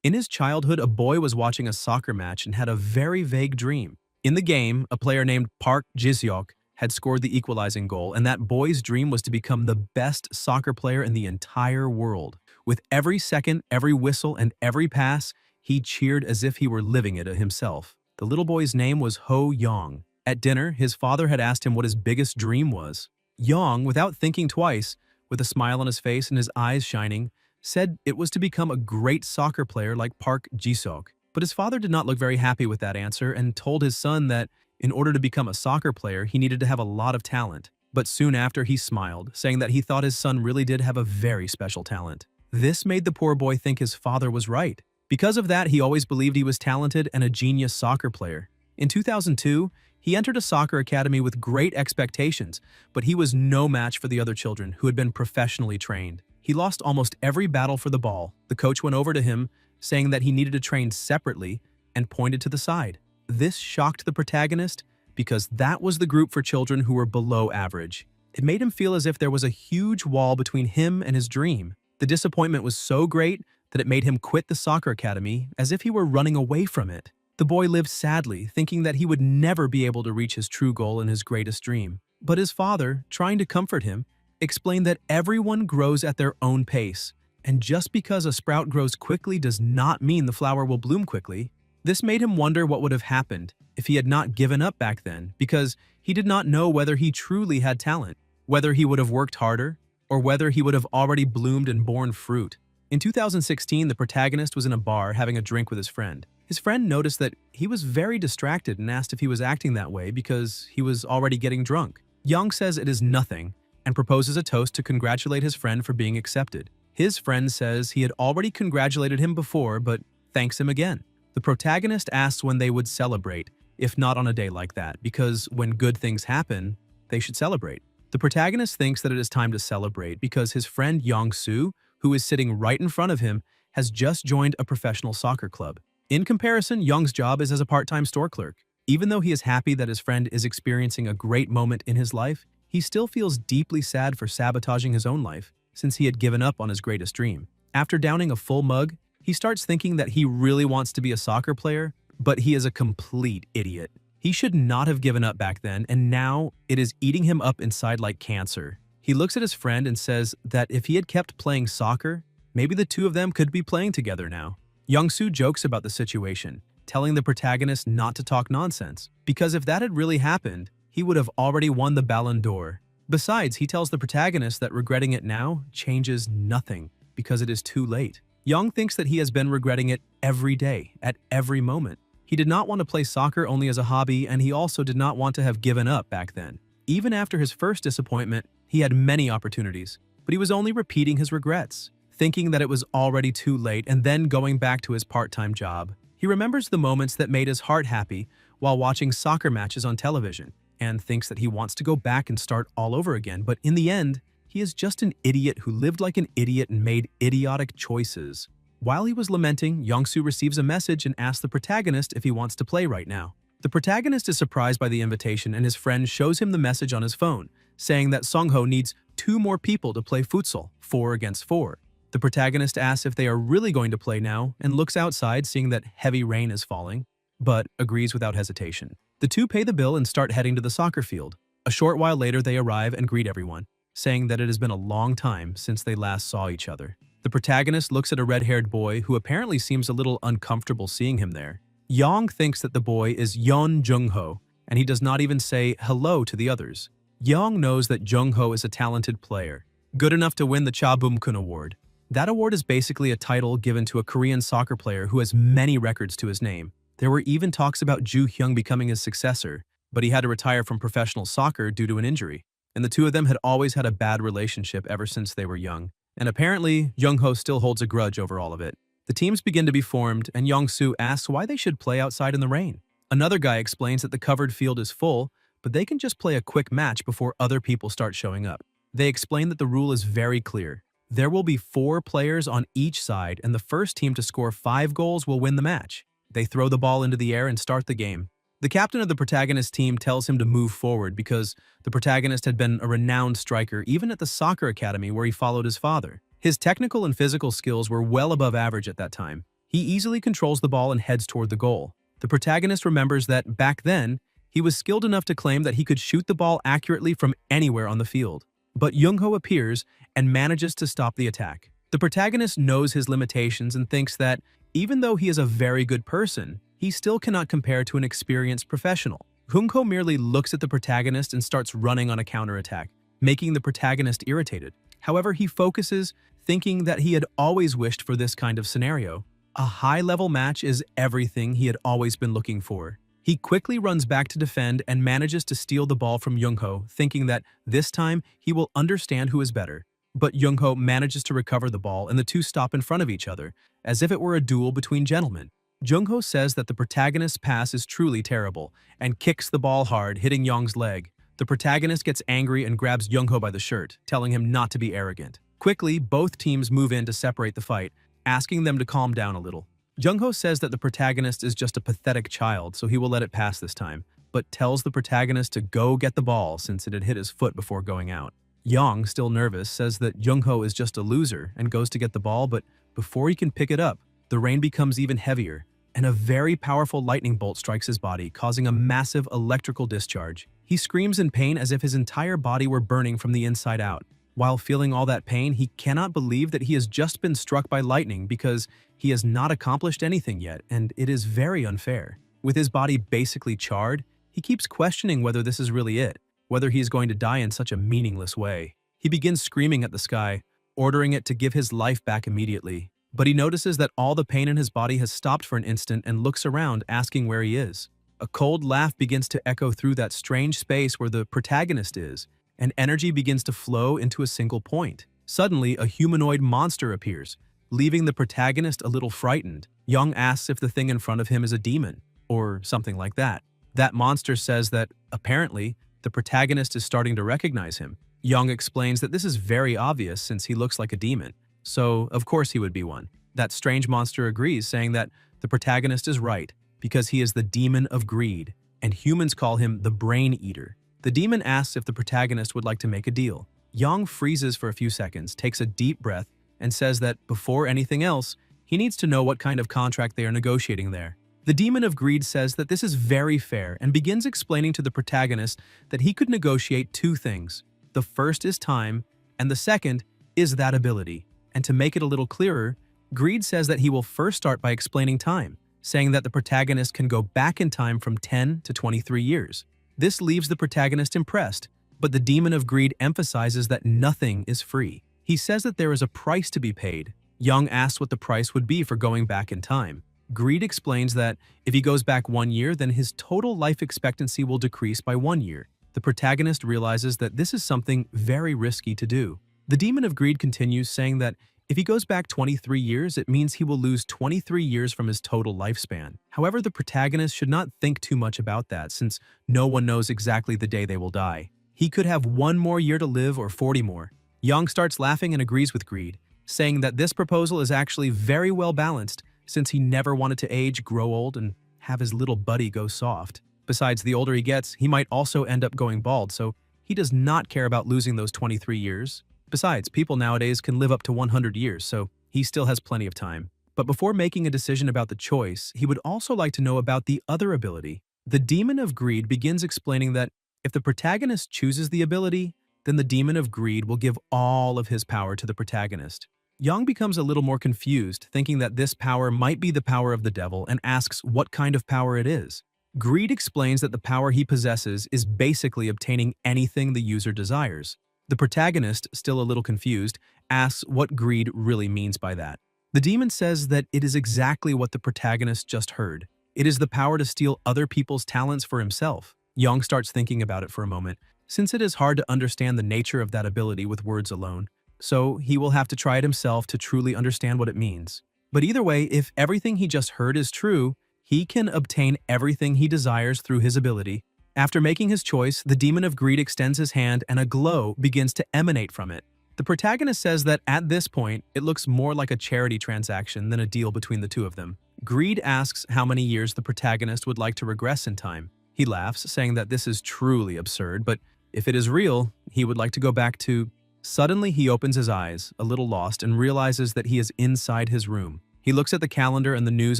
In his childhood, a boy was watching a soccer match and had a very vague dream. In the game, a player named Park Ji-seok had scored the equalizing goal, and that boy's dream was to become the best soccer player in the entire world. With every second, every whistle, and every pass, he cheered as if he were living it himself. The little boy's name was Ho Yong. At dinner, his father had asked him what his biggest dream was. Yong, without thinking twice, with a smile on his face and his eyes shining, said it was to become a great soccer player like Park Ji-seok. But his father did not look very happy with that answer and told his son that in order to become a soccer player, he needed to have a lot of talent. But soon after, he smiled, saying that he thought his son really did have a very special talent. This made the poor boy think his father was right. Because of that, he always believed he was talented and a genius soccer player. In 2002, he entered a soccer academy with great expectations, but he was no match for the other children who had been professionally trained. He lost almost every battle for the ball. The coach went over to him, saying that he needed to train separately, and pointed to the side. This shocked the protagonist because that was the group for children who were below average. It made him feel as if there was a huge wall between him and his dream. The disappointment was so great that it made him quit the soccer academy as if he were running away from it. The boy lived sadly, thinking that he would never be able to reach his true goal and his greatest dream. But his father, trying to comfort him, explained that everyone grows at their own pace, and just because a sprout grows quickly does not mean the flower will bloom quickly. This made him wonder what would have happened if he had not given up back then, because he did not know whether he truly had talent, whether he would have worked harder, or whether he would have already bloomed and borne fruit. In 2016, the protagonist was in a bar having a drink with his friend. His friend noticed that he was very distracted and asked if he was acting that way because he was already getting drunk. Young says it is nothing and proposes a toast to congratulate his friend for being accepted. His friend says he had already congratulated him before but thanks him again. The protagonist asks when they would celebrate, if not on a day like that, because when good things happen, they should celebrate. The protagonist thinks that it is time to celebrate because his friend Yong-soo, who is sitting right in front of him, has just joined a professional soccer club. In comparison, Young's job is as a part-time store clerk. Even though he is happy that his friend is experiencing a great moment in his life, he still feels deeply sad for sabotaging his own life, since he had given up on his greatest dream. After downing a full mug, he starts thinking that he really wants to be a soccer player, but he is a complete idiot. He should not have given up back then, and now it is eating him up inside like cancer. He looks at his friend and says that if he had kept playing soccer, maybe the two of them could be playing together now. Young-soo jokes about the situation, telling the protagonist not to talk nonsense, because if that had really happened, he would have already won the Ballon d'Or. Besides, he tells the protagonist that regretting it now changes nothing, because it is too late. Young thinks that he has been regretting it every day, at every moment. He did not want to play soccer only as a hobby, and he also did not want to have given up back then. Even after his first disappointment, he had many opportunities, but he was only repeating his regrets, thinking that it was already too late and then going back to his part-time job. He remembers the moments that made his heart happy while watching soccer matches on television and thinks that he wants to go back and start all over again, but in the end, he is just an idiot who lived like an idiot and made idiotic choices. While he was lamenting, Young-soo receives a message and asks the protagonist if he wants to play right now. The protagonist is surprised by the invitation and his friend shows him the message on his phone, saying that Songho needs 2 more people to play futsal, 4 against 4. The protagonist asks if they are really going to play now and looks outside seeing that heavy rain is falling, but agrees without hesitation. The two pay the bill and start heading to the soccer field. A short while later, they arrive and greet everyone, saying that it has been a long time since they last saw each other. The protagonist looks at a red-haired boy who apparently seems a little uncomfortable seeing him there. Yong thinks that the boy is Yeon Jung-ho, and he does not even say hello to the others. Yong knows that Jung-ho is a talented player, good enough to win the Cha Bum-kun Award. That award is basically a title given to a Korean soccer player who has many records to his name. There were even talks about Ju Hyung becoming his successor, but he had to retire from professional soccer due to an injury. And the two of them had always had a bad relationship ever since they were young. And apparently, Jung-ho still holds a grudge over all of it. The teams begin to be formed, and Yong-soo asks why they should play outside in the rain. Another guy explains that the covered field is full, but they can just play a quick match before other people start showing up. They explain that the rule is very clear. There will be 4 players on each side, and the first team to score 5 goals will win the match. They throw the ball into the air and start the game. The captain of the protagonist team tells him to move forward because the protagonist had been a renowned striker even at the soccer academy where he followed his father. His technical and physical skills were well above average at that time. He easily controls the ball and heads toward the goal. The protagonist remembers that back then, he was skilled enough to claim that he could shoot the ball accurately from anywhere on the field. But Jungho appears and manages to stop the attack. The protagonist knows his limitations and thinks that, even though he is a very good person, he still cannot compare to an experienced professional. Jungho merely looks at the protagonist and starts running on a counterattack, making the protagonist irritated. However, he focuses, thinking that he had always wished for this kind of scenario. A high-level match is everything he had always been looking for. He quickly runs back to defend and manages to steal the ball from Jungho, thinking that this time he will understand who is better. But Jungho manages to recover the ball and the two stop in front of each other, as if it were a duel between gentlemen. Jungho says that the protagonist's pass is truly terrible and kicks the ball hard, hitting Young's leg. The protagonist gets angry and grabs Jungho by the shirt, telling him not to be arrogant. Quickly, both teams move in to separate the fight, asking them to calm down a little. Jungho says that the protagonist is just a pathetic child, so he will let it pass this time, but tells the protagonist to go get the ball since it had hit his foot before going out. Yang, still nervous, says that Jungho is just a loser and goes to get the ball, but before he can pick it up, the rain becomes even heavier, and a very powerful lightning bolt strikes his body, causing a massive electrical discharge. He screams in pain as if his entire body were burning from the inside out. While feeling all that pain, he cannot believe that he has just been struck by lightning because he has not accomplished anything yet, and it is very unfair. With his body basically charred, he keeps questioning whether this is really it, whether he is going to die in such a meaningless way. He begins screaming at the sky, ordering it to give his life back immediately. But he notices that all the pain in his body has stopped for an instant and looks around, asking where he is. A cold laugh begins to echo through that strange space where the protagonist is, and energy begins to flow into a single point. Suddenly, a humanoid monster appears, leaving the protagonist a little frightened. Young asks if the thing in front of him is a demon, or something like that. That monster says that, apparently, the protagonist is starting to recognize him. Young explains that this is very obvious since he looks like a demon, so of course he would be one. That strange monster agrees, saying that the protagonist is right, because he is the demon of greed, and humans call him the Brain Eater. The demon asks if the protagonist would like to make a deal. Yang freezes for a few seconds, takes a deep breath, and says that before anything else, he needs to know what kind of contract they are negotiating there. The demon of greed says that this is very fair and begins explaining to the protagonist that he could negotiate two things. The first is time, and the second is that ability. And to make it a little clearer, Greed says that he will first start by explaining time, saying that the protagonist can go back in time from 10 to 23 years. This leaves the protagonist impressed, but the demon of greed emphasizes that nothing is free. He says that there is a price to be paid. Young asks what the price would be for going back in time. Greed explains that if he goes back 1 year, then his total life expectancy will decrease by 1 year. The protagonist realizes that this is something very risky to do. The demon of greed continues, saying that if he goes back 23 years, it means he will lose 23 years from his total lifespan. However, the protagonist should not think too much about that, since no one knows exactly the day they will die. He could have 1 more year to live or 40 more. Young starts laughing and agrees with Greed, saying that this proposal is actually very well balanced, since he never wanted to age, grow old, and have his little buddy go soft. Besides, the older he gets, he might also end up going bald, so he does not care about losing those 23 years. Besides, people nowadays can live up to 100 years, so he still has plenty of time. But before making a decision about the choice, he would also like to know about the other ability. The demon of greed begins explaining that if the protagonist chooses the ability, then the demon of greed will give all of his power to the protagonist. Yang becomes a little more confused, thinking that this power might be the power of the devil, and asks what kind of power it is. Greed explains that the power he possesses is basically obtaining anything the user desires. The protagonist, still a little confused, asks what greed really means by that. The demon says that it is exactly what the protagonist just heard. It is the power to steal other people's talents for himself. Yang starts thinking about it for a moment, since it is hard to understand the nature of that ability with words alone, so he will have to try it himself to truly understand what it means. But either way, if everything he just heard is true, he can obtain everything he desires through his ability. After making his choice, the demon of greed extends his hand and a glow begins to emanate from it. The protagonist says that at this point, it looks more like a charity transaction than a deal between the two of them. Greed asks how many years the protagonist would like to regress in time. He laughs, saying that this is truly absurd, but if it is real, he would like to go back to... Suddenly, he opens his eyes, a little lost, and realizes that he is inside his room. He looks at the calendar and the news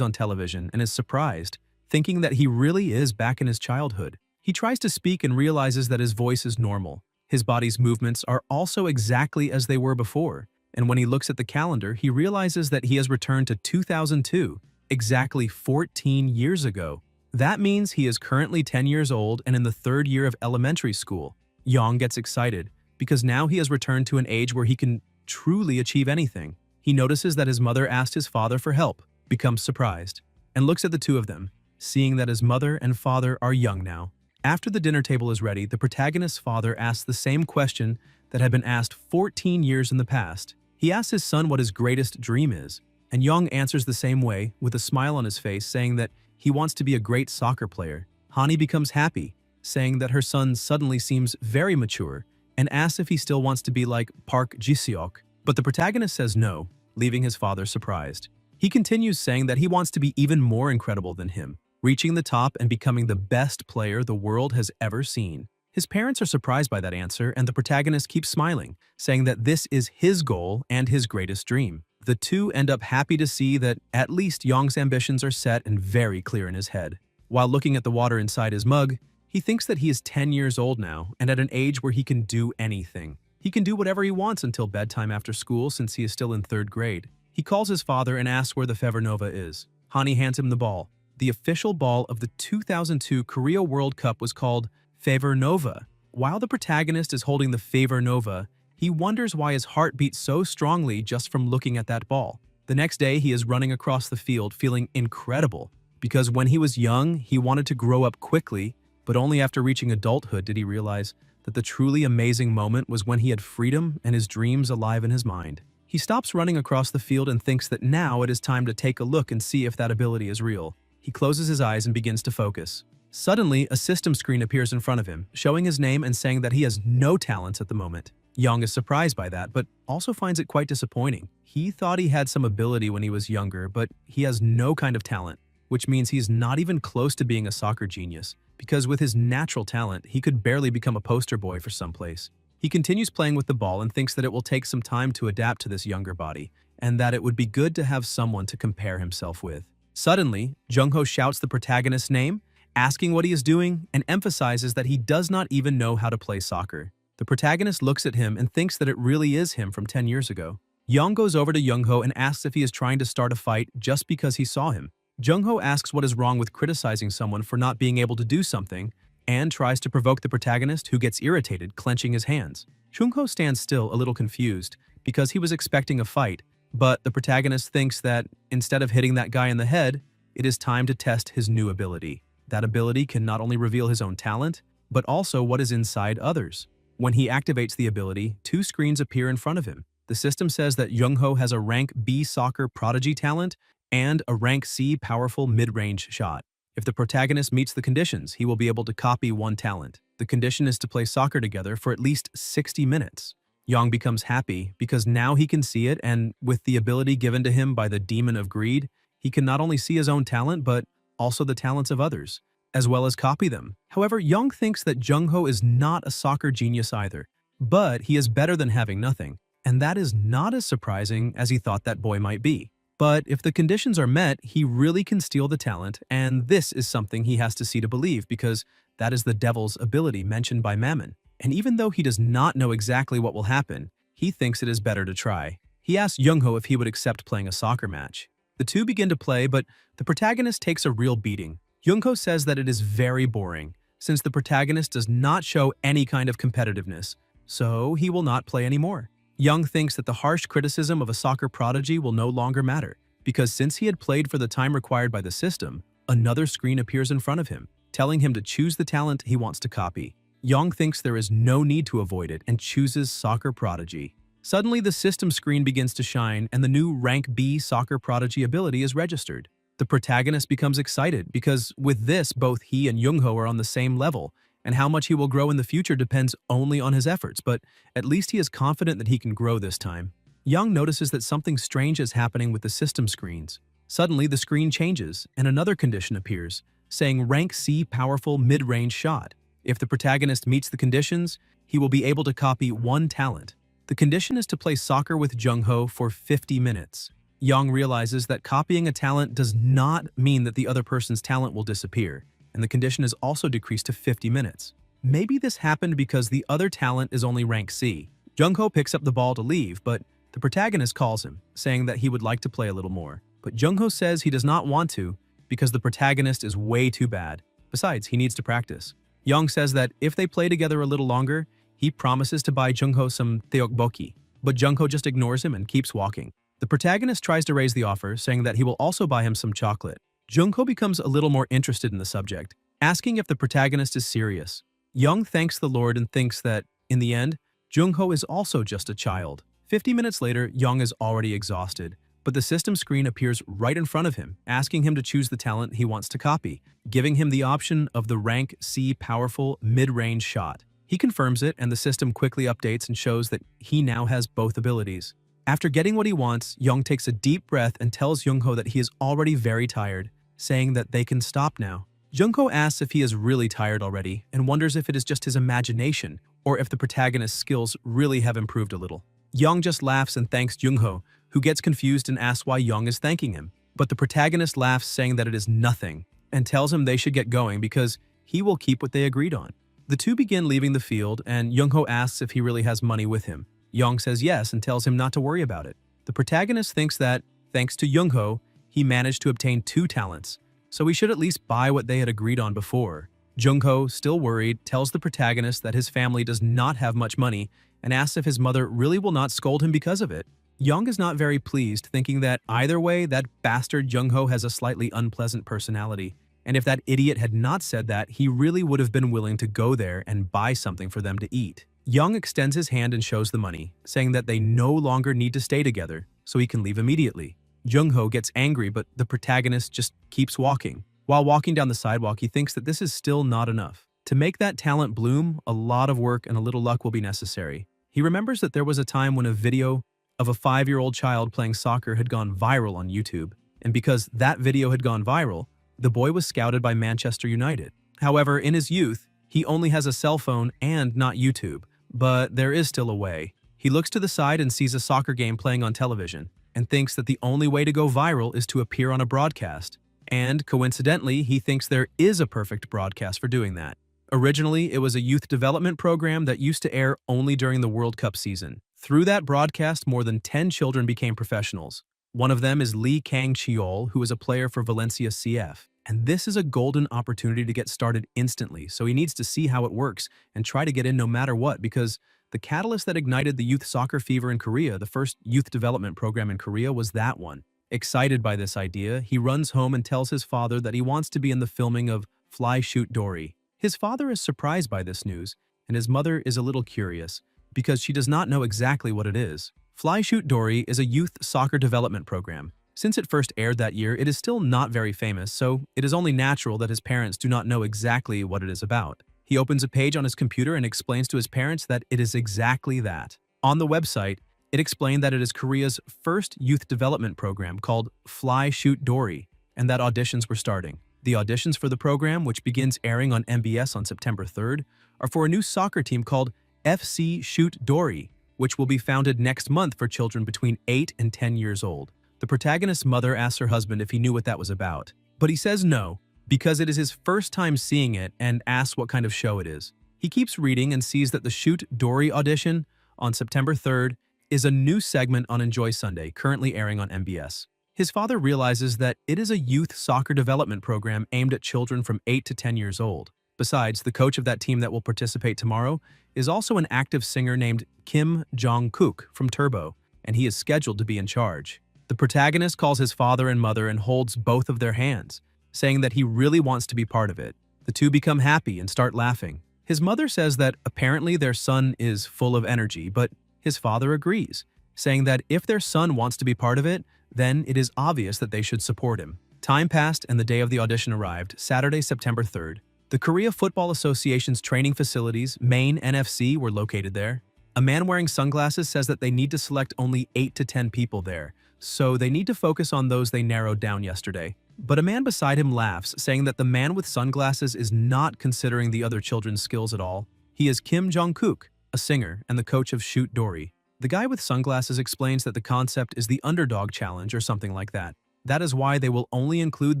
on television and is surprised, thinking that he really is back in his childhood. He tries to speak and realizes that his voice is normal. His body's movements are also exactly as they were before, and when he looks at the calendar, he realizes that he has returned to 2002, exactly 14 years ago. That means he is currently 10 years old and in the third year of elementary school. Yang gets excited because now he has returned to an age where he can truly achieve anything. He notices that his mother asked his father for help, becomes surprised, and looks at the two of them, seeing that his mother and father are young now. After the dinner table is ready, the protagonist's father asks the same question that had been asked 14 years in the past. He asks his son what his greatest dream is, and Young answers the same way with a smile on his face, saying that he wants to be a great soccer player. Hani becomes happy, saying that her son suddenly seems very mature, and asks if he still wants to be like Park Ji-seok, but the protagonist says no, leaving his father surprised. He continues saying that he wants to be even more incredible than him, reaching the top and becoming the best player the world has ever seen. His parents are surprised by that answer, and the protagonist keeps smiling, saying that this is his goal and his greatest dream. The two end up happy to see that at least Young's ambitions are set and very clear in his head. While looking at the water inside his mug, he thinks that he is 10 years old now and at an age where he can do anything. He can do whatever he wants until bedtime after school since he is still in third grade. He calls his father and asks where the Fever Nova is. Hani hands him the ball. The official ball of the 2002 Korea World Cup was called Fever Nova. While the protagonist is holding the Fever Nova, he wonders why his heart beats so strongly just from looking at that ball. The next day, he is running across the field feeling incredible, because when he was young, he wanted to grow up quickly, but only after reaching adulthood did he realize that the truly amazing moment was when he had freedom and his dreams alive in his mind. He stops running across the field and thinks that now it is time to take a look and see if that ability is real. He closes his eyes and begins to focus. Suddenly, a system screen appears in front of him, showing his name and saying that he has no talents at the moment. Young is surprised by that, but also finds it quite disappointing. He thought he had some ability when he was younger, but he has no kind of talent, which means he's not even close to being a soccer genius, because with his natural talent, he could barely become a poster boy for someplace. He continues playing with the ball and thinks that it will take some time to adapt to this younger body, and that it would be good to have someone to compare himself with. Suddenly, Jung-ho shouts the protagonist's name, asking what he is doing, and emphasizes that he does not even know how to play soccer. The protagonist looks at him and thinks that it really is him from 10 years ago. Young goes over to Jung-ho and asks if he is trying to start a fight just because he saw him. Jung-ho asks what is wrong with criticizing someone for not being able to do something, and tries to provoke the protagonist, who gets irritated, clenching his hands. Jung-ho stands still, a little confused, because he was expecting a fight, but the protagonist thinks that instead of hitting that guy in the head, it is time to test his new ability. That ability can not only reveal his own talent, but also what is inside others. When he activates the ability, two screens appear in front of him. The system says that Jung-ho has a rank B soccer prodigy talent and a rank C powerful mid-range shot. If the protagonist meets the conditions, he will be able to copy one talent. The condition is to play soccer together for at least 60 minutes. Young becomes happy because now he can see it, and with the ability given to him by the demon of greed, he can not only see his own talent, but also the talents of others, as well as copy them. However, Young thinks that Jung-ho is not a soccer genius either, but he is better than having nothing, and that is not as surprising as he thought that boy might be. But if the conditions are met, he really can steal the talent, and this is something he has to see to believe, because that is the devil's ability mentioned by Mammon. And even though he does not know exactly what will happen, he thinks it is better to try. He asks Jung-ho if he would accept playing a soccer match. The two begin to play, but the protagonist takes a real beating. Jung-ho says that it is very boring, since the protagonist does not show any kind of competitiveness, so he will not play anymore. Young thinks that the harsh criticism of a soccer prodigy will no longer matter, because since he had played for the time required by the system, another screen appears in front of him, telling him to choose the talent he wants to copy. Young thinks there is no need to avoid it and chooses Soccer Prodigy. Suddenly, the system screen begins to shine and the new Rank B Soccer Prodigy ability is registered. The protagonist becomes excited because with this, both he and Jung-ho are on the same level, and how much he will grow in the future depends only on his efforts, but at least he is confident that he can grow this time. Young notices that something strange is happening with the system screens. Suddenly, the screen changes and another condition appears, saying Rank C Powerful Mid-Range Shot. If the protagonist meets the conditions, he will be able to copy one talent. The condition is to play soccer with Jung-ho for 50 minutes. Young realizes that copying a talent does not mean that the other person's talent will disappear, and the condition is also decreased to 50 minutes. Maybe this happened because the other talent is only rank C. Jungho picks up the ball to leave, but the protagonist calls him, saying that he would like to play a little more. But Jungho says he does not want to because the protagonist is way too bad. Besides, he needs to practice. Young says that if they play together a little longer, he promises to buy Jungho some tteokbokki, but Jungho just ignores him and keeps walking. The protagonist tries to raise the offer, saying that he will also buy him some chocolate. Jungho becomes a little more interested in the subject, asking if the protagonist is serious. Young thanks the Lord and thinks that, in the end, Jungho is also just a child. 50 minutes later, Young is already exhausted, but the system screen appears right in front of him, asking him to choose the talent he wants to copy, giving him the option of the rank C powerful mid-range shot. He confirms it, and the system quickly updates and shows that he now has both abilities. After getting what he wants, Young takes a deep breath and tells Jungho that he is already very tired, saying that they can stop now. Jungho asks if he is really tired already and wonders if it is just his imagination or if the protagonist's skills really have improved a little. Young just laughs and thanks Jungho, who gets confused and asks why Young is thanking him. But the protagonist laughs, saying that it is nothing, and tells him they should get going because he will keep what they agreed on. The two begin leaving the field, and Jungho asks if he really has money with him. Young says yes and tells him not to worry about it. The protagonist thinks that, thanks to Jungho, he managed to obtain 2 talents, so he should at least buy what they had agreed on before. Jungho, still worried, tells the protagonist that his family does not have much money and asks if his mother really will not scold him because of it. Young is not very pleased, thinking that either way, that bastard Jungho has a slightly unpleasant personality, and if that idiot had not said that, he really would have been willing to go there and buy something for them to eat. Young extends his hand and shows the money, saying that they no longer need to stay together, so he can leave immediately. Jungho gets angry, but the protagonist just keeps walking. While walking down the sidewalk, he thinks that this is still not enough. To make that talent bloom, a lot of work and a little luck will be necessary. He remembers that there was a time when a video of a 5-year-old child playing soccer had gone viral on YouTube, and because that video had gone viral, the boy was scouted by Manchester United. However, in his youth, he only has a cell phone and not YouTube, but there is still a way. He looks to the side and sees a soccer game playing on television, and thinks that the only way to go viral is to appear on a broadcast. And, coincidentally, he thinks there is a perfect broadcast for doing that. Originally, it was a youth development program that used to air only during the World Cup season. Through that broadcast, more than 10 children became professionals. One of them is Lee Kang-cheol, who is a player for Valencia CF. And this is a golden opportunity to get started instantly, so he needs to see how it works and try to get in no matter what, because the catalyst that ignited the youth soccer fever in Korea, the first youth development program in Korea, was that one. Excited by this idea, he runs home and tells his father that he wants to be in the filming of Fly Shoot Dory. His father is surprised by this news, and his mother is a little curious, because she does not know exactly what it is. Fly Shoot Dory is a youth soccer development program. Since it first aired that year, it is still not very famous, so it is only natural that his parents do not know exactly what it is about. He opens a page on his computer and explains to his parents that it is exactly that. On the website, it explained that it is Korea's first youth development program called Fly Shoot Dory, and that auditions were starting. The auditions for the program, which begins airing on MBS on September 3rd, are for a new soccer team called FC Shoot Dory, which will be founded next month for children between 8 and 10 years old. The protagonist's mother asks her husband if he knew what that was about, but he says no, because it is his first time seeing it, and asks what kind of show it is. He keeps reading and sees that the Shoot Dory audition on September 3rd is a new segment on Enjoy Sunday, currently airing on MBS. His father realizes that it is a youth soccer development program aimed at children from 8 to 10 years old. Besides, the coach of that team that will participate tomorrow is also an active singer named Kim Jong-kook from Turbo, and he is scheduled to be in charge. The protagonist calls his father and mother and holds both of their hands, saying that he really wants to be part of it. The two become happy and start laughing. His mother says that apparently their son is full of energy, but his father agrees, saying that if their son wants to be part of it, then it is obvious that they should support him. Time passed and the day of the audition arrived, Saturday, September 3rd. The Korea Football Association's training facilities, Main NFC, were located there. A man wearing sunglasses says that they need to select only 8 to 10 people there, so they need to focus on those they narrowed down yesterday. But a man beside him laughs, saying that the man with sunglasses is not considering the other children's skills at all. He is Kim Jong-kook, a singer and the coach of Shoot Dory. The guy with sunglasses explains that the concept is the underdog challenge or something like that. That is why they will only include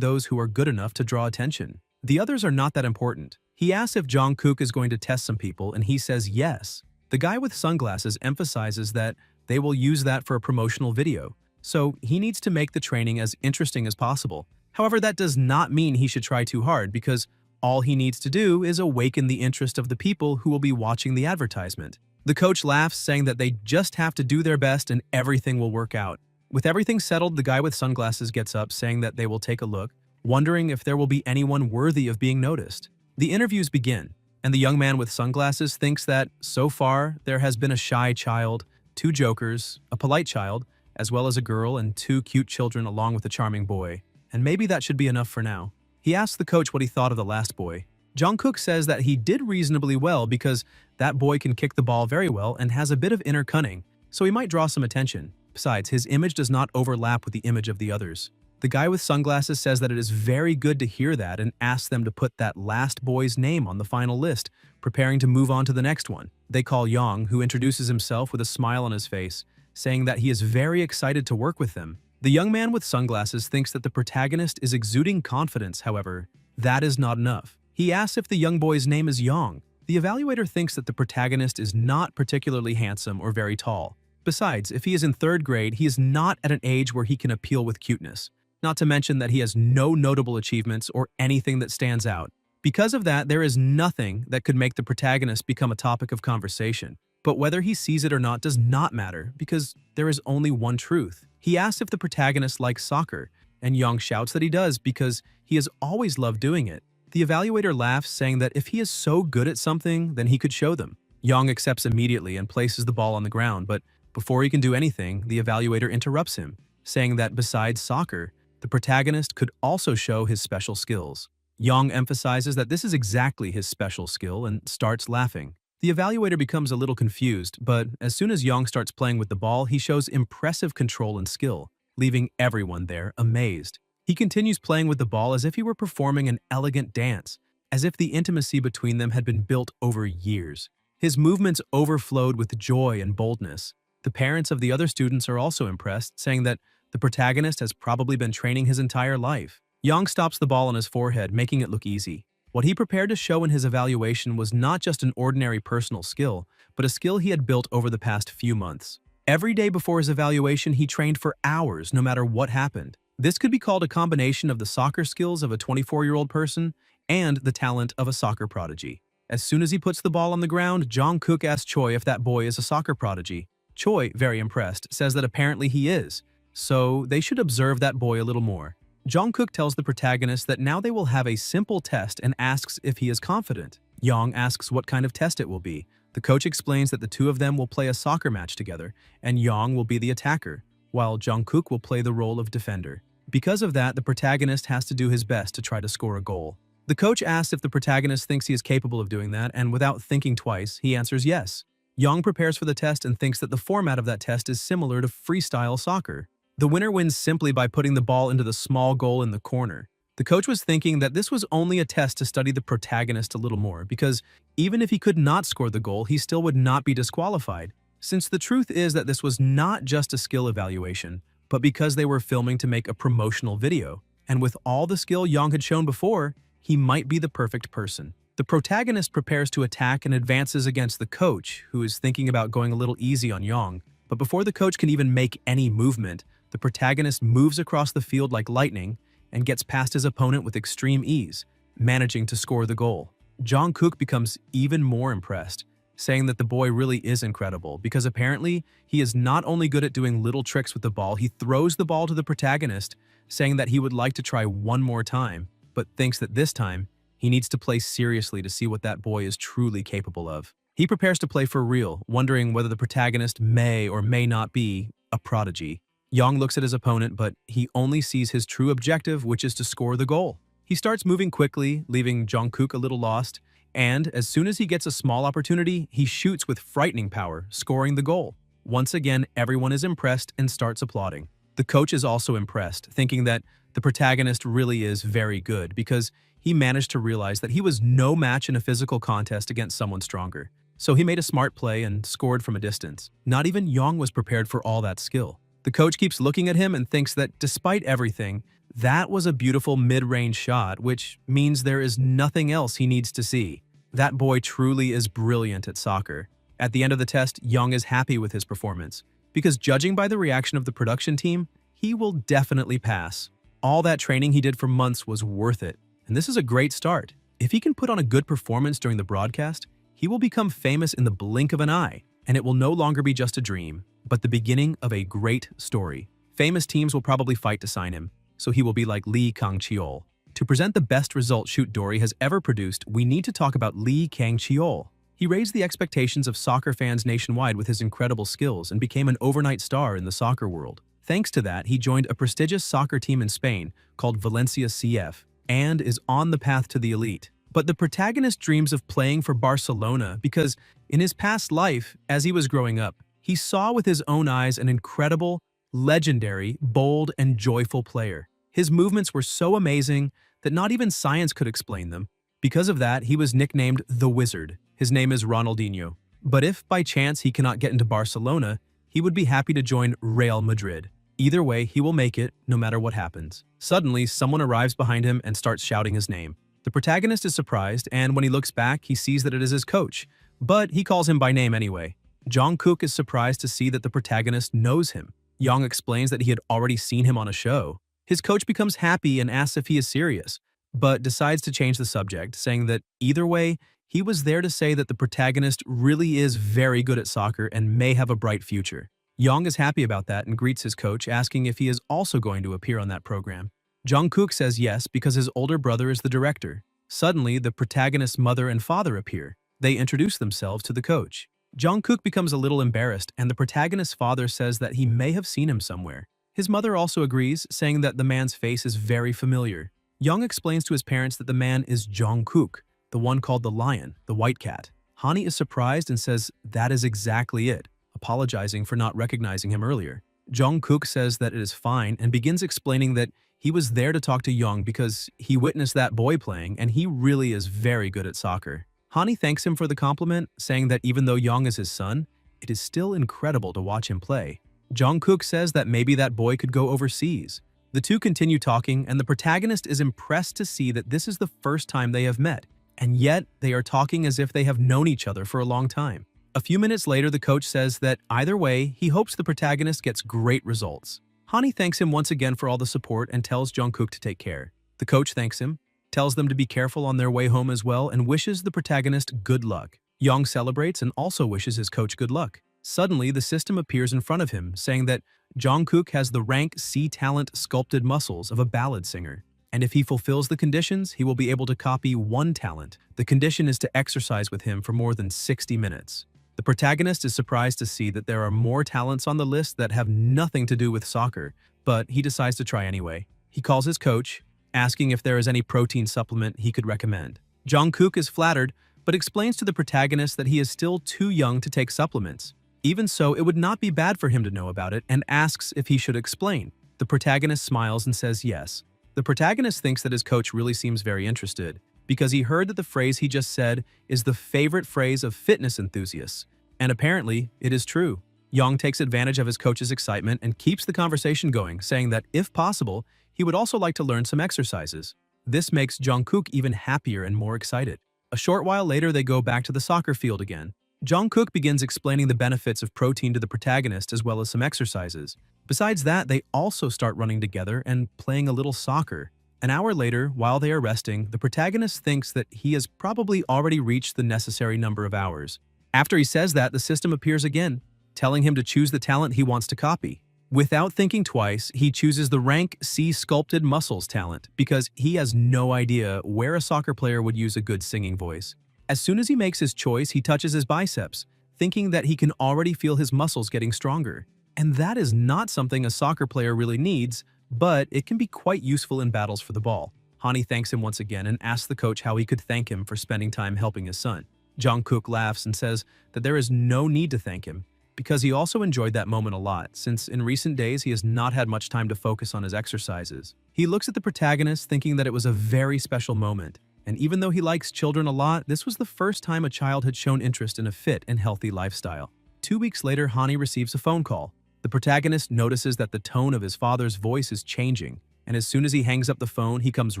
those who are good enough to draw attention. The others are not that important. He asks if Jungkook is going to test some people, and he says yes. The guy with sunglasses emphasizes that they will use that for a promotional video, so he needs to make the training as interesting as possible. However, that does not mean he should try too hard, because all he needs to do is awaken the interest of the people who will be watching the advertisement. The coach laughs, saying that they just have to do their best and everything will work out. With everything settled, the guy with sunglasses gets up, saying that they will take a look, wondering if there will be anyone worthy of being noticed. The interviews begin, and the young man with sunglasses thinks that, so far, there has been a shy child, 2 jokers, a polite child, as well as a girl and 2 cute children along with a charming boy. And maybe that should be enough for now. He asks the coach what he thought of the last boy. Jungkook says that he did reasonably well because that boy can kick the ball very well and has a bit of inner cunning, so he might draw some attention. Besides, his image does not overlap with the image of the others. The guy with sunglasses says that it is very good to hear that and asks them to put that last boy's name on the final list, preparing to move on to the next one. They call Young, who introduces himself with a smile on his face, saying that he is very excited to work with them. The young man with sunglasses thinks that the protagonist is exuding confidence. However, that is not enough. He asks if the young boy's name is Young. The evaluator thinks that the protagonist is not particularly handsome or very tall. Besides, if he is in 3rd grade, he is not at an age where he can appeal with cuteness. Not to mention that he has no notable achievements or anything that stands out. Because of that, there is nothing that could make the protagonist become a topic of conversation. But whether he sees it or not does not matter, because there is only one truth. He asks if the protagonist likes soccer, and Young shouts that he does because he has always loved doing it. The evaluator laughs, saying that if he is so good at something, then he could show them. Young accepts immediately and places the ball on the ground, but before he can do anything, the evaluator interrupts him, saying that besides soccer, the protagonist could also show his special skills. Young emphasizes that this is exactly his special skill and starts laughing. The evaluator becomes a little confused, but as soon as Young starts playing with the ball, he shows impressive control and skill, leaving everyone there amazed. He continues playing with the ball as if he were performing an elegant dance, as if the intimacy between them had been built over years. His movements overflowed with joy and boldness. The parents of the other students are also impressed, saying that the protagonist has probably been training his entire life. Young stops the ball on his forehead, making it look easy. What he prepared to show in his evaluation was not just an ordinary personal skill, but a skill he had built over the past few months. Every day before his evaluation, he trained for hours, no matter what happened. This could be called a combination of the soccer skills of a 24-year-old person and the talent of a soccer prodigy. As soon as he puts the ball on the ground, Jungkook asks Choi if that boy is a soccer prodigy. Choi, very impressed, says that apparently he is, so they should observe that boy a little more. Jungkook tells the protagonist that now they will have a simple test and asks if he is confident. Young asks what kind of test it will be. The coach explains that the two of them will play a soccer match together, and Young will be the attacker, while Jungkook will play the role of defender. Because of that, the protagonist has to do his best to try to score a goal. The coach asks if the protagonist thinks he is capable of doing that, and without thinking twice, he answers yes. Young prepares for the test and thinks that the format of that test is similar to freestyle soccer. The winner wins simply by putting the ball into the small goal in the corner. The coach was thinking that this was only a test to study the protagonist a little more, because even if he could not score the goal, he still would not be disqualified. Since the truth is that this was not just a skill evaluation, but because they were filming to make a promotional video, and with all the skill Young had shown before, he might be the perfect person. The protagonist prepares to attack and advances against the coach, who is thinking about going a little easy on Young. But before the coach can even make any movement, the protagonist moves across the field like lightning and gets past his opponent with extreme ease, managing to score the goal. Jungkook becomes even more impressed, saying that the boy really is incredible because apparently he is not only good at doing little tricks with the ball, he throws the ball to the protagonist, saying that he would like to try one more time, but thinks that this time he needs to play seriously to see what that boy is truly capable of. He prepares to play for real, wondering whether the protagonist may or may not be a prodigy. Young looks at his opponent, but he only sees his true objective, which is to score the goal. He starts moving quickly, leaving Jungkook a little lost, and as soon as he gets a small opportunity, he shoots with frightening power, scoring the goal. Once again, everyone is impressed and starts applauding. The coach is also impressed, thinking that the protagonist really is very good because he managed to realize that he was no match in a physical contest against someone stronger. So he made a smart play and scored from a distance. Not even Yong was prepared for all that skill. The coach keeps looking at him and thinks that despite everything, that was a beautiful mid-range shot, which means there is nothing else he needs to see. That boy truly is brilliant at soccer. At the end of the test, Yong is happy with his performance, because judging by the reaction of the production team, he will definitely pass. All that training he did for months was worth it, and this is a great start. If he can put on a good performance during the broadcast, he will become famous in the blink of an eye, and it will no longer be just a dream, but the beginning of a great story. Famous teams will probably fight to sign him, so he will be like Lee Kang-cheol. To present the best result Shoot Dory has ever produced, we need to talk about Lee Kang-cheol. He raised the expectations of soccer fans nationwide with his incredible skills and became an overnight star in the soccer world. Thanks to that, he joined a prestigious soccer team in Spain called Valencia CF and is on the path to the elite. But the protagonist dreams of playing for Barcelona because in his past life, as he was growing up, he saw with his own eyes an incredible, legendary, bold, and joyful player. His movements were so amazing that not even science could explain them. Because of that, he was nicknamed the Wizard. His name is Ronaldinho. But if by chance he cannot get into Barcelona, he would be happy to join Real Madrid. Either way, he will make it, no matter what happens. Suddenly, someone arrives behind him and starts shouting his name. The protagonist is surprised, and when he looks back, he sees that it is his coach. But he calls him by name anyway. Jungkook is surprised to see that the protagonist knows him. Young explains that he had already seen him on a show. His coach becomes happy and asks if he is serious, but decides to change the subject, saying that either way, he was there to say that the protagonist really is very good at soccer and may have a bright future. Young is happy about that and greets his coach, asking if he is also going to appear on that program. Jungkook says yes because his older brother is the director. Suddenly, the protagonist's mother and father appear. They introduce themselves to the coach. Jungkook becomes a little embarrassed, and the protagonist's father says that he may have seen him somewhere. His mother also agrees, saying that the man's face is very familiar. Young explains to his parents that the man is Jungkook, the one called the lion, the white cat. Hani is surprised and says that is exactly it, apologizing for not recognizing him earlier. Jungkook says that it is fine and begins explaining that he was there to talk to Young because he witnessed that boy playing and he really is very good at soccer. Hani thanks him for the compliment, saying that even though Young is his son, it is still incredible to watch him play. Jungkook says that maybe that boy could go overseas. The two continue talking, and the protagonist is impressed to see that this is the first time they have met, and yet they are talking as if they have known each other for a long time. A few minutes later, the coach says that either way, he hopes the protagonist gets great results. Hani thanks him once again for all the support and tells Jungkook to take care. The coach thanks him, tells them to be careful on their way home as well, and wishes the protagonist good luck. Young celebrates and also wishes his coach good luck. Suddenly, the system appears in front of him, saying that Jungkook has the rank C talent sculpted muscles of a ballad singer, and if he fulfills the conditions, he will be able to copy one talent. The condition is to exercise with him for more than 60 minutes. The protagonist is surprised to see that there are more talents on the list that have nothing to do with soccer, but he decides to try anyway. He calls his coach, asking if there is any protein supplement he could recommend. Jungkook is flattered, but explains to the protagonist that he is still too young to take supplements. Even so, it would not be bad for him to know about it and asks if he should explain. The protagonist smiles and says yes. The protagonist thinks that his coach really seems very interested, because he heard that the phrase he just said is the favorite phrase of fitness enthusiasts. And apparently, it is true. Young takes advantage of his coach's excitement and keeps the conversation going, saying that, if possible, he would also like to learn some exercises. This makes Jungkook even happier and more excited. A short while later, they go back to the soccer field again. Jungkook begins explaining the benefits of protein to the protagonist as well as some exercises. Besides that, they also start running together and playing a little soccer. An hour later, while they are resting, the protagonist thinks that he has probably already reached the necessary number of hours. After he says that, the system appears again, telling him to choose the talent he wants to copy. Without thinking twice, he chooses the rank C sculpted muscles talent because he has no idea where a soccer player would use a good singing voice. As soon as he makes his choice, he touches his biceps, thinking that he can already feel his muscles getting stronger. And that is not something a soccer player really needs, but it can be quite useful in battles for the ball. Hani thanks him once again and asks the coach how he could thank him for spending time helping his son. Jungkook laughs and says that there is no need to thank him, because he also enjoyed that moment a lot, since in recent days he has not had much time to focus on his exercises. He looks at the protagonist thinking that it was a very special moment, And even though he likes children a lot, this was the first time a child had shown interest in a fit and healthy lifestyle. 2 weeks later, Hani receives a phone call. The protagonist notices that the tone of his father's voice is changing, and as soon as he hangs up the phone, he comes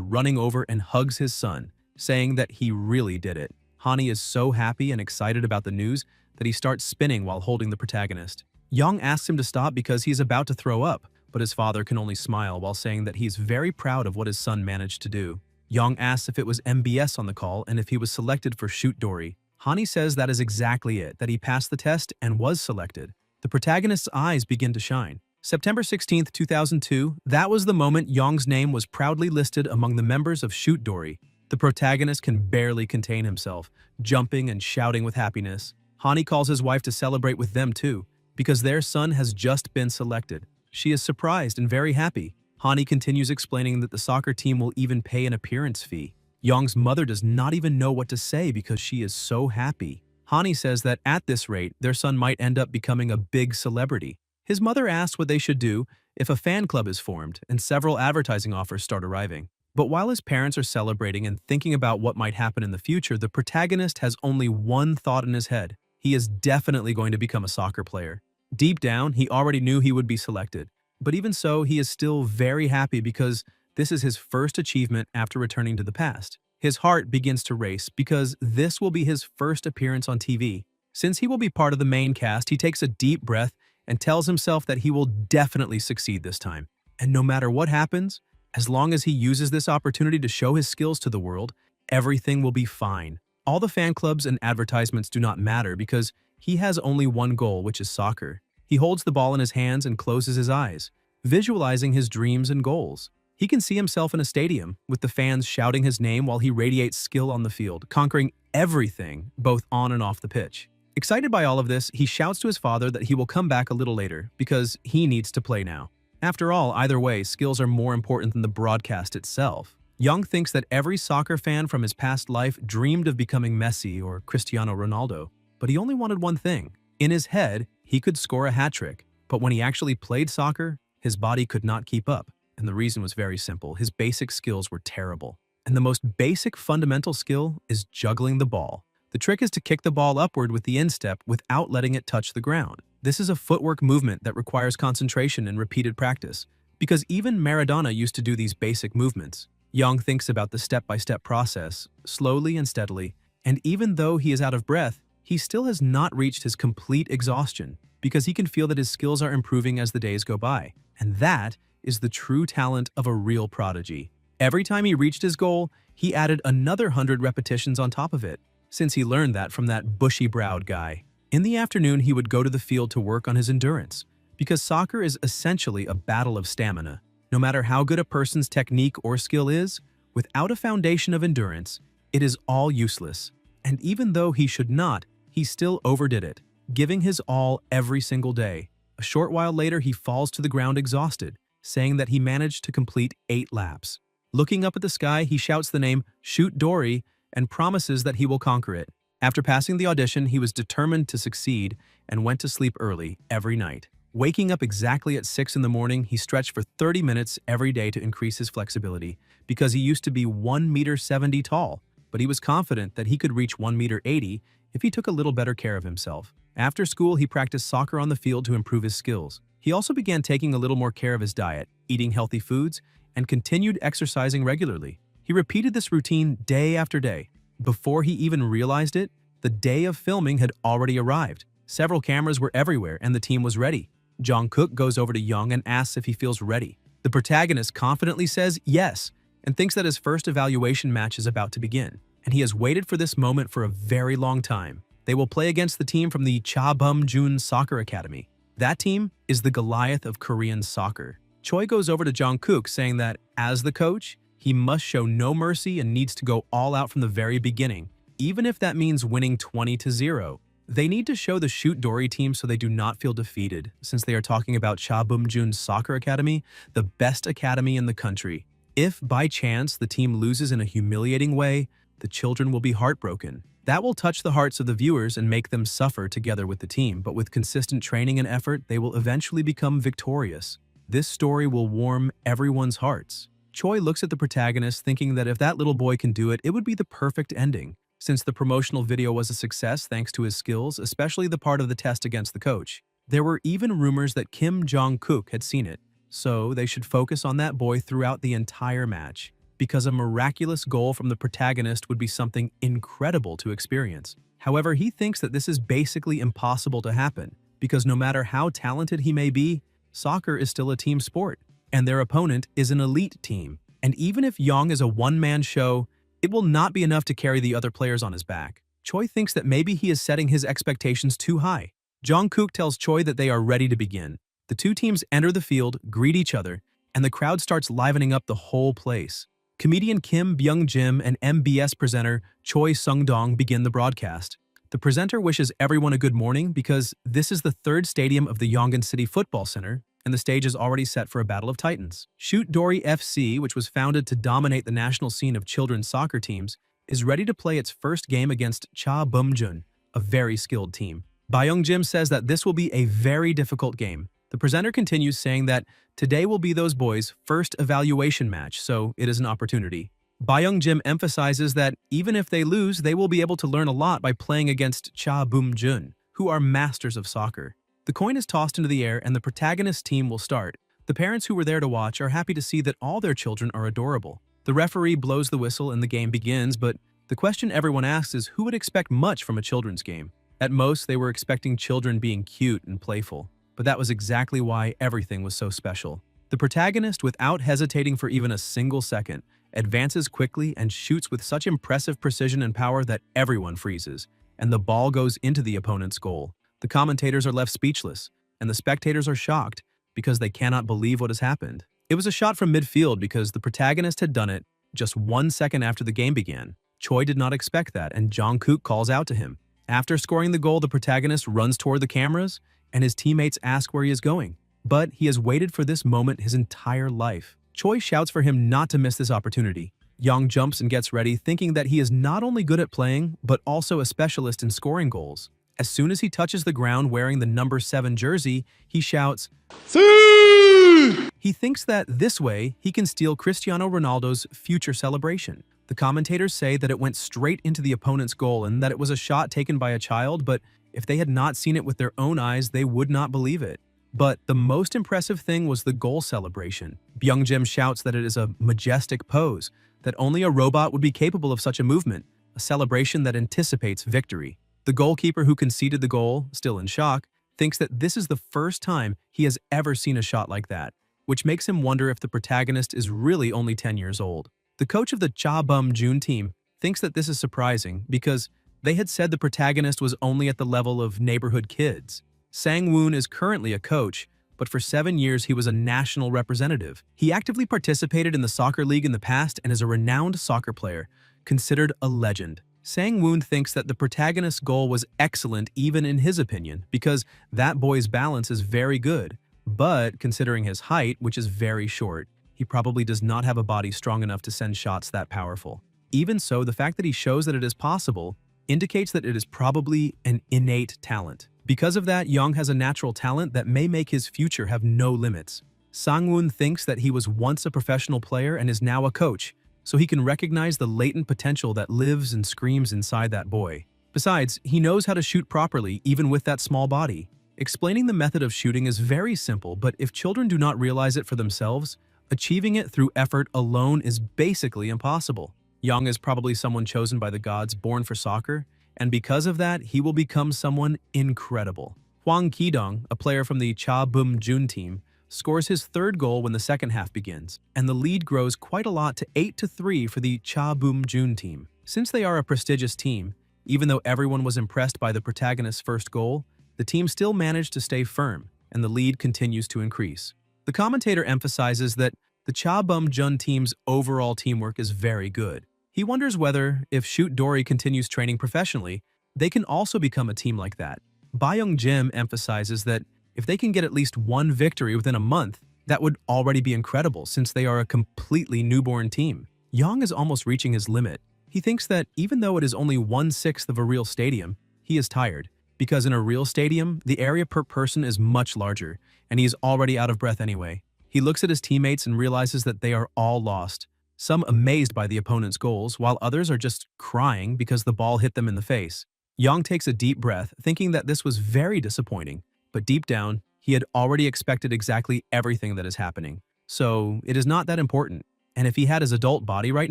running over and hugs his son, saying that he really did it. Hani is so happy and excited about the news that he starts spinning while holding the protagonist. Young asks him to stop because he's about to throw up, but his father can only smile while saying that he's very proud of what his son managed to do. Young asks if it was MBS on the call and if he was selected for Shoot Dory. Hani says that is exactly it, that he passed the test and was selected. The protagonist's eyes begin to shine. September 16, 2002, that was the moment Young's name was proudly listed among the members of Shoot Dory. The protagonist can barely contain himself, jumping and shouting with happiness. Hani calls his wife to celebrate with them too, because their son has just been selected. She is surprised and very happy. Hani continues explaining that the soccer team will even pay an appearance fee. Young's mother does not even know what to say because she is so happy. Hani says that at this rate, their son might end up becoming a big celebrity. His mother asks what they should do if a fan club is formed and several advertising offers start arriving. But while his parents are celebrating and thinking about what might happen in the future, the protagonist has only one thought in his head. He is definitely going to become a soccer player. Deep down, he already knew he would be selected. But even so, he is still very happy because this is his first achievement after returning to the past. His heart begins to race because this will be his first appearance on TV. Since he will be part of the main cast, he takes a deep breath and tells himself that he will definitely succeed this time. And no matter what happens, as long as he uses this opportunity to show his skills to the world, everything will be fine. All the fan clubs and advertisements do not matter because he has only one goal, which is soccer. He holds the ball in his hands and closes his eyes, visualizing his dreams and goals. He can see himself in a stadium, with the fans shouting his name while he radiates skill on the field, conquering everything, both on and off the pitch. Excited by all of this, he shouts to his father that he will come back a little later because he needs to play now. After all, either way, skills are more important than the broadcast itself. Young thinks that every soccer fan from his past life dreamed of becoming Messi or Cristiano Ronaldo, but he only wanted one thing. In his head, he could score a hat trick, but when he actually played soccer, his body could not keep up. And the reason was very simple. His basic skills were terrible. And the most basic fundamental skill is juggling the ball. The trick is to kick the ball upward with the instep without letting it touch the ground. This is a footwork movement that requires concentration and repeated practice, because even Maradona used to do these basic movements. Young thinks about the step-by-step process, slowly and steadily, and even though he is out of breath, he still has not reached his complete exhaustion, because he can feel that his skills are improving as the days go by. And that is the true talent of a real prodigy. Every time he reached his goal, he added another 100 repetitions on top of it, since he learned that from that bushy-browed guy. In the afternoon, he would go to the field to work on his endurance, because soccer is essentially a battle of stamina. No matter how good a person's technique or skill is, without a foundation of endurance, it is all useless. And even though he should not, he still overdid it, giving his all every single day. A short while later, he falls to the ground exhausted, saying that he managed to complete 8 laps. Looking up at the sky, he shouts the name Shoot Dory and promises that he will conquer it. After passing the audition, he was determined to succeed and went to sleep early every night. Waking up exactly at 6 in the morning, he stretched for 30 minutes every day to increase his flexibility, because he used to be 1.70 meters tall, but he was confident that he could reach 1.80 meters if he took a little better care of himself. After school, he practiced soccer on the field to improve his skills. He also began taking a little more care of his diet, eating healthy foods, and continued exercising regularly. He repeated this routine day after day. Before he even realized it, the day of filming had already arrived. Several cameras were everywhere and the team was ready. Jungkook goes over to Young and asks if he feels ready. The protagonist confidently says yes and thinks that his first evaluation match is about to begin. And he has waited for this moment for a very long time. They will play against the team from the Cha-Bum-Jun Soccer Academy. That team is the Goliath of Korean soccer. Choi goes over to Jungkook saying that, as the coach, he must show no mercy and needs to go all out from the very beginning, even if that means winning 20-0. They need to show the Shoot Dory team so they do not feel defeated, since they are talking about Cha-Bum-Jun Soccer Academy, the best academy in the country. If, by chance, the team loses in a humiliating way, the children will be heartbroken. That will touch the hearts of the viewers and make them suffer together with the team, but with consistent training and effort, they will eventually become victorious. This story will warm everyone's hearts. Choi looks at the protagonist thinking that if that little boy can do it, it would be the perfect ending. Since the promotional video was a success thanks to his skills, especially the part of the test against the coach. There were even rumors that Kim Jong-kook had seen it, so they should focus on that boy throughout the entire match, because a miraculous goal from the protagonist would be something incredible to experience. However, he thinks that this is basically impossible to happen, because no matter how talented he may be, soccer is still a team sport, and their opponent is an elite team. And even if Young is a one-man show, it will not be enough to carry the other players on his back. Choi thinks that maybe he is setting his expectations too high. Jong-kook tells Choi that they are ready to begin. The two teams enter the field, greet each other, and the crowd starts livening up the whole place. Comedian Kim Byung-jim and MBS presenter Choi Sung-dong begin the broadcast. The presenter wishes everyone a good morning because this is the third stadium of the Yongan City Football Center, and the stage is already set for a battle of titans. Shoot Dory FC, which was founded to dominate the national scene of children's soccer teams, is ready to play its first game against Cha Bum-jun, a very skilled team. Byung-jim says that this will be a very difficult game. The presenter continues saying that today will be those boys' first evaluation match, so it is an opportunity. Byung-jim emphasizes that even if they lose, they will be able to learn a lot by playing against Cha Bum-jun, who are masters of soccer. The coin is tossed into the air and the protagonist team will start. The parents who were there to watch are happy to see that all their children are adorable. The referee blows the whistle and the game begins, but the question everyone asks is who would expect much from a children's game? At most, they were expecting children being cute and playful, but that was exactly why everything was so special. The protagonist, without hesitating for even a single second, advances quickly and shoots with such impressive precision and power that everyone freezes, and the ball goes into the opponent's goal. The commentators are left speechless, and the spectators are shocked because they cannot believe what has happened. It was a shot from midfield because the protagonist had done it just 1 second after the game began. Choi did not expect that, and Jong-kook calls out to him. After scoring the goal, the protagonist runs toward the cameras, and his teammates ask where he is going. But he has waited for this moment his entire life. Choi shouts for him not to miss this opportunity. Young jumps and gets ready, thinking that he is not only good at playing, but also a specialist in scoring goals. As soon as he touches the ground wearing the number 7 jersey, he shouts, "See!" He thinks that this way he can steal Cristiano Ronaldo's future celebration. The commentators say that it went straight into the opponent's goal and that it was a shot taken by a child, but if they had not seen it with their own eyes, they would not believe it. But the most impressive thing was the goal celebration. Byung-jim shouts that it is a majestic pose, that only a robot would be capable of such a movement, a celebration that anticipates victory. The goalkeeper who conceded the goal, still in shock, thinks that this is the first time he has ever seen a shot like that, which makes him wonder if the protagonist is really only 10 years old. The coach of the Cha Bum-jun team thinks that this is surprising because they had said the protagonist was only at the level of neighborhood kids. Sang-woon is currently a coach, but for 7 years he was a national representative. He actively participated in the soccer league in the past and is a renowned soccer player, considered a legend. Sang-woon thinks that the protagonist's goal was excellent even in his opinion, because that boy's balance is very good. But considering his height, which is very short, he probably does not have a body strong enough to send shots that powerful. Even so, the fact that he shows that it is possible indicates that it is probably an innate talent. Because of that, Young has a natural talent that may make his future have no limits. Sang-woon thinks that he was once a professional player and is now a coach, so he can recognize the latent potential that lives and screams inside that boy. Besides, he knows how to shoot properly even with that small body. Explaining the method of shooting is very simple, but if children do not realize it for themselves, achieving it through effort alone is basically impossible. Young is probably someone chosen by the gods born for soccer, and because of that, he will become someone incredible. Hwang Ki-dong, a player from the Cha Bum-jun team, scores his third goal when the second half begins, and the lead grows quite a lot to 8-3 for the Cha Bum-jun team. Since they are a prestigious team, even though everyone was impressed by the protagonist's first goal, the team still managed to stay firm, and the lead continues to increase. The commentator emphasizes that the Cha Bum-jun team's overall teamwork is very good. He wonders whether, if Shoot Dory continues training professionally, they can also become a team like that. Byung-jim emphasizes that if they can get at least one victory within a month, that would already be incredible since they are a completely newborn team. Young is almost reaching his limit. He thinks that even though it is only 1/6 of a real stadium, he is tired, because in a real stadium, the area per person is much larger, and he is already out of breath anyway. He looks at his teammates and realizes that they are all lost, some amazed by the opponent's goals, while others are just crying because the ball hit them in the face. Yang takes a deep breath, thinking that this was very disappointing, but deep down, he had already expected exactly everything that is happening. So, it is not that important. And if he had his adult body right